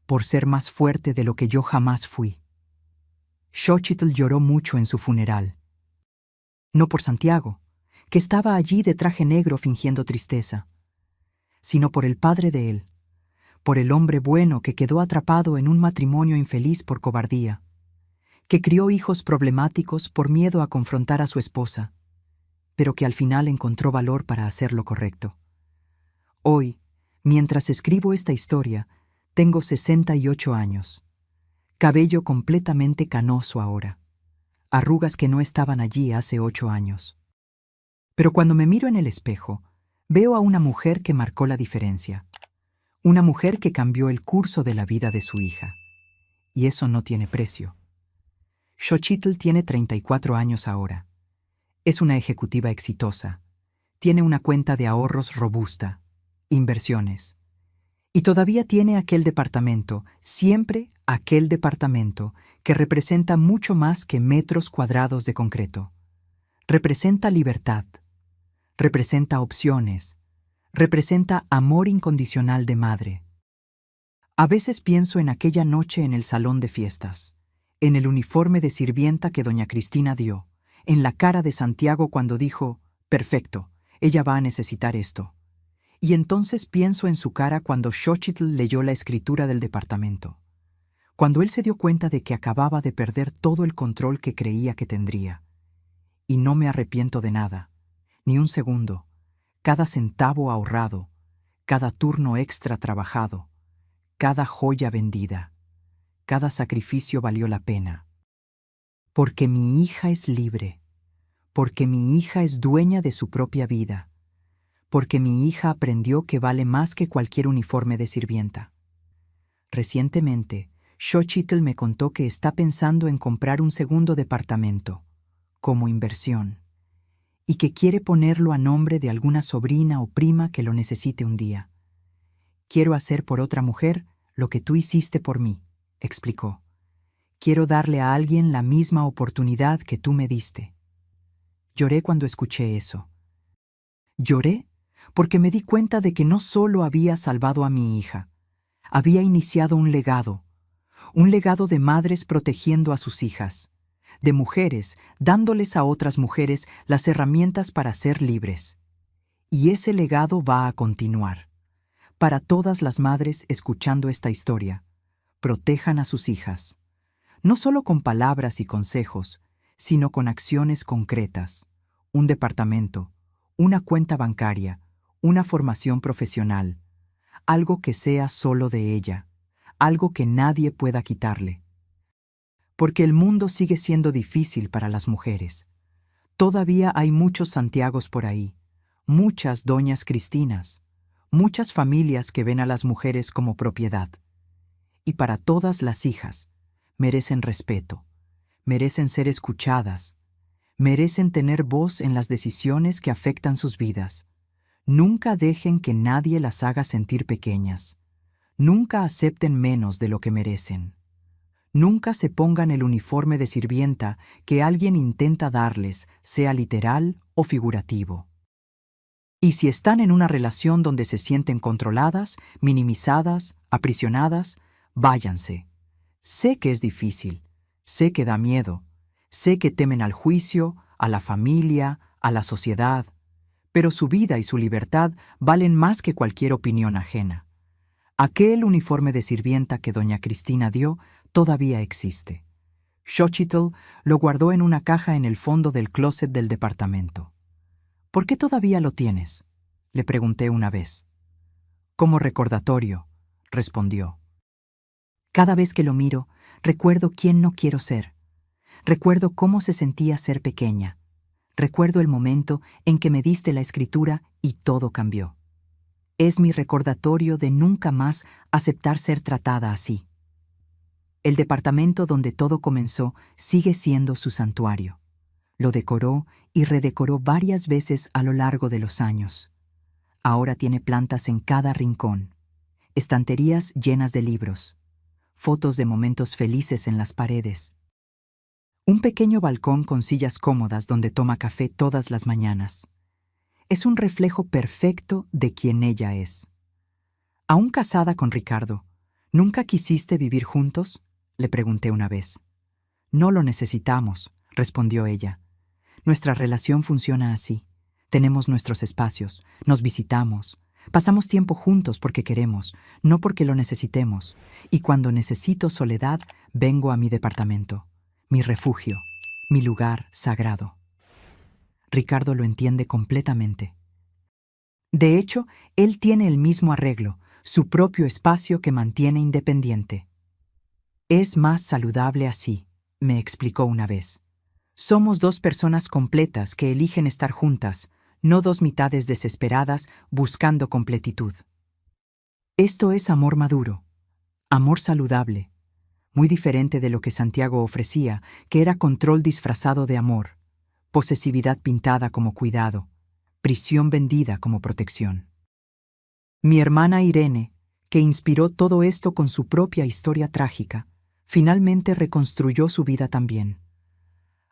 por ser más fuerte de lo que yo jamás fui. Xochitl lloró mucho en su funeral. No por Santiago, que estaba allí de traje negro fingiendo tristeza, sino por el padre de él, por el hombre bueno que quedó atrapado en un matrimonio infeliz por cobardía, que crió hijos problemáticos por miedo a confrontar a su esposa, pero que al final encontró valor para hacer lo correcto. Hoy, mientras escribo esta historia, tengo 68 años. Cabello completamente canoso ahora. Arrugas que no estaban allí hace 8 años. Pero cuando me miro en el espejo, veo a una mujer que marcó la diferencia. Una mujer que cambió el curso de la vida de su hija. y eso no tiene precio. Xochitl tiene 34 años ahora. Es una ejecutiva exitosa. Tiene una cuenta de ahorros robusta, inversiones. Y todavía tiene aquel departamento, siempre aquel departamento, que representa mucho más que metros cuadrados de concreto. Representa libertad, representa opciones, representa amor incondicional de madre. A veces pienso en aquella noche en el salón de fiestas, en el uniforme de sirvienta que doña Cristina dio, en la cara de Santiago cuando dijo, «Perfecto, ella va a necesitar esto». Y entonces pienso en su cara cuando Xochitl leyó la escritura del departamento, cuando él se dio cuenta de que acababa de perder todo el control que creía que tendría. Y no me arrepiento de nada, ni un segundo, cada centavo ahorrado, cada turno extra trabajado, cada joya vendida, cada sacrificio valió la pena. Porque mi hija es libre, porque mi hija es dueña de su propia vida, porque mi hija aprendió que vale más que cualquier uniforme de sirvienta. Recientemente, Xochitl me contó que está pensando en comprar un segundo departamento, como inversión, y que quiere ponerlo a nombre de alguna sobrina o prima que lo necesite un día. Quiero hacer por otra mujer lo que tú hiciste por mí, explicó. Quiero darle a alguien la misma oportunidad que tú me diste. Lloré cuando escuché eso. Lloré porque me di cuenta de que no solo había salvado a mi hija, había iniciado un legado de madres protegiendo a sus hijas, de mujeres dándoles a otras mujeres las herramientas para ser libres. Y ese legado va a continuar. Para todas las madres escuchando esta historia, protejan a sus hijas, no solo con palabras y consejos, sino con acciones concretas, un departamento, una cuenta bancaria, una formación profesional, algo que sea solo de ella, algo que nadie pueda quitarle. Porque el mundo sigue siendo difícil para las mujeres. Todavía hay muchos Santiagos por ahí, muchas doñas Cristinas, muchas familias que ven a las mujeres como propiedad. Y para todas las hijas, merecen respeto, merecen ser escuchadas, merecen tener voz en las decisiones que afectan sus vidas. Nunca dejen que nadie las haga sentir pequeñas. Nunca acepten menos de lo que merecen. Nunca se pongan el uniforme de sirvienta que alguien intenta darles, sea literal o figurativo. Y si están en una relación donde se sienten controladas, minimizadas, aprisionadas, váyanse. Sé que es difícil, sé que da miedo, sé que temen al juicio, a la familia, a la sociedad, pero su vida y su libertad valen más que cualquier opinión ajena. Aquel uniforme de sirvienta que doña Cristina dio todavía existe. Xochitl lo guardó en una caja en el fondo del closet del departamento. ¿Por qué todavía lo tienes?, le pregunté una vez. Como recordatorio, respondió. Cada vez que lo miro, recuerdo quién no quiero ser. Recuerdo cómo se sentía ser pequeña. Recuerdo el momento en que me diste la escritura y todo cambió. Es mi recordatorio de nunca más aceptar ser tratada así. El departamento donde todo comenzó sigue siendo su santuario. Lo decoró y redecoró varias veces a lo largo de los años. Ahora tiene plantas en cada rincón, estanterías llenas de libros, fotos de momentos felices en las paredes. Un pequeño balcón con sillas cómodas donde toma café todas las mañanas. Es un reflejo perfecto de quien ella es. Aún casada con Ricardo, ¿nunca quisiste vivir juntos?, le pregunté una vez. No lo necesitamos, respondió ella. Nuestra relación funciona así. Tenemos nuestros espacios, nos visitamos, pasamos tiempo juntos porque queremos, no porque lo necesitemos. Y cuando necesito soledad, vengo a mi departamento, mi refugio, mi lugar sagrado. Ricardo lo entiende completamente. De hecho, él tiene el mismo arreglo, su propio espacio que mantiene independiente. Es más saludable así, me explicó una vez. Somos dos personas completas que eligen estar juntas, no dos mitades desesperadas buscando completitud. Esto es amor maduro, amor saludable, muy diferente de lo que Santiago ofrecía, que era control disfrazado de amor, posesividad pintada como cuidado, prisión vendida como protección. Mi hermana Irene, que inspiró todo esto con su propia historia trágica, finalmente reconstruyó su vida también.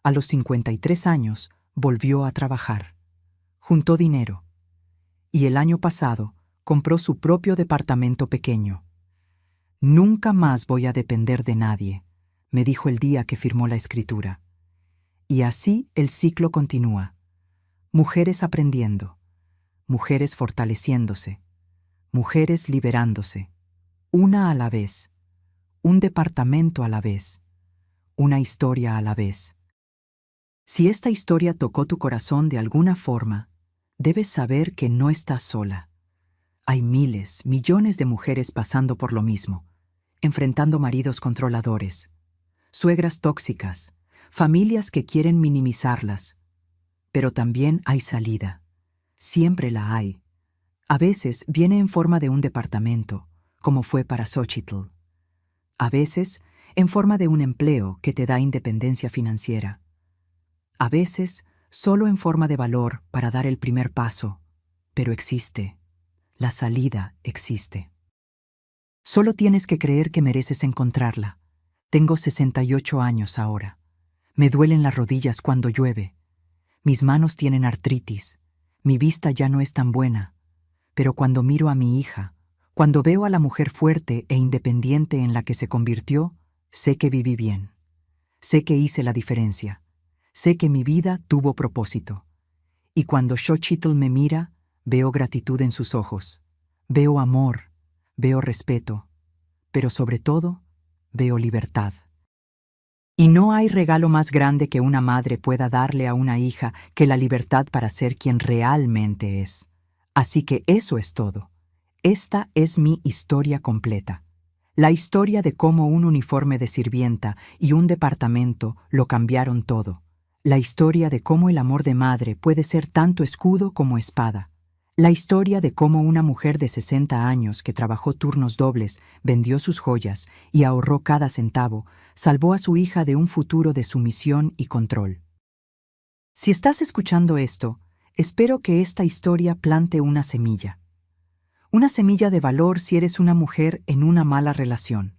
A los 53 años volvió a trabajar, juntó dinero, y el año pasado compró su propio departamento pequeño. Nunca más voy a depender de nadie, me dijo el día que firmó la escritura. Y así el ciclo continúa. Mujeres aprendiendo, mujeres fortaleciéndose, mujeres liberándose, una a la vez, un departamento a la vez, una historia a la vez. Si esta historia tocó tu corazón de alguna forma, debes saber que no estás sola. Hay miles, millones de mujeres pasando por lo mismo, enfrentando maridos controladores, suegras tóxicas, familias que quieren minimizarlas. Pero también hay salida. Siempre la hay. A veces viene en forma de un departamento, como fue para Xochitl. A veces en forma de un empleo que te da independencia financiera. A veces solo en forma de valor para dar el primer paso. Pero existe. La salida existe. Solo tienes que creer que mereces encontrarla. Tengo 68 años ahora. Me duelen las rodillas cuando llueve. Mis manos tienen artritis. Mi vista ya no es tan buena. Pero cuando miro a mi hija, cuando veo a la mujer fuerte e independiente en la que se convirtió, sé que viví bien. Sé que hice la diferencia. Sé que mi vida tuvo propósito. Y cuando Xochitl me mira, veo gratitud en sus ojos. Veo amor, veo respeto, pero sobre todo, veo libertad. Y no hay regalo más grande que una madre pueda darle a una hija que la libertad para ser quien realmente es. Así que eso es todo. Esta es mi historia completa. La historia de cómo un uniforme de sirvienta y un departamento lo cambiaron todo. La historia de cómo el amor de madre puede ser tanto escudo como espada. La historia de cómo una mujer de 60 años que trabajó turnos dobles, vendió sus joyas y ahorró cada centavo, salvó a su hija de un futuro de sumisión y control. Si estás escuchando esto, espero que esta historia plante una semilla. Una semilla de valor si eres una mujer en una mala relación.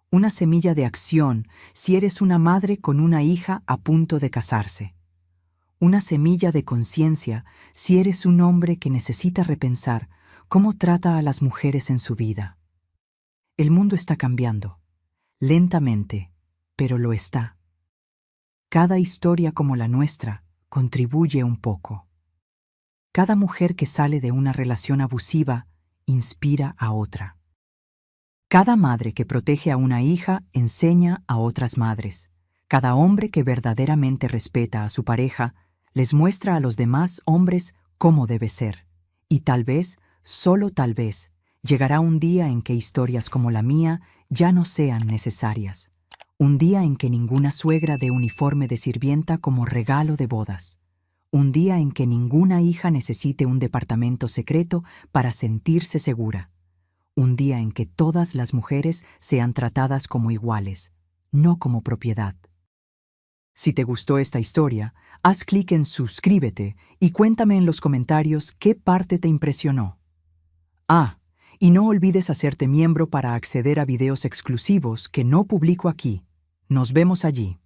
Una semilla de acción si eres una madre con una hija a punto de casarse. Una semilla de conciencia si eres un hombre que necesita repensar cómo trata a las mujeres en su vida. El mundo está cambiando, lentamente, pero lo está. Cada historia como la nuestra contribuye un poco. Cada mujer que sale de una relación abusiva inspira a otra. Cada madre que protege a una hija enseña a otras madres. Cada hombre que verdaderamente respeta a su pareja les muestra a los demás hombres cómo debe ser. Y tal vez, solo tal vez, llegará un día en que historias como la mía ya no sean necesarias. Un día en que ninguna suegra dé uniforme de sirvienta como regalo de bodas. Un día en que ninguna hija necesite un departamento secreto para sentirse segura. Un día en que todas las mujeres sean tratadas como iguales, no como propiedad. Si te gustó esta historia, haz clic en suscríbete y cuéntame en los comentarios qué parte te impresionó. Y no olvides hacerte miembro para acceder a videos exclusivos que no publico aquí. Nos vemos allí.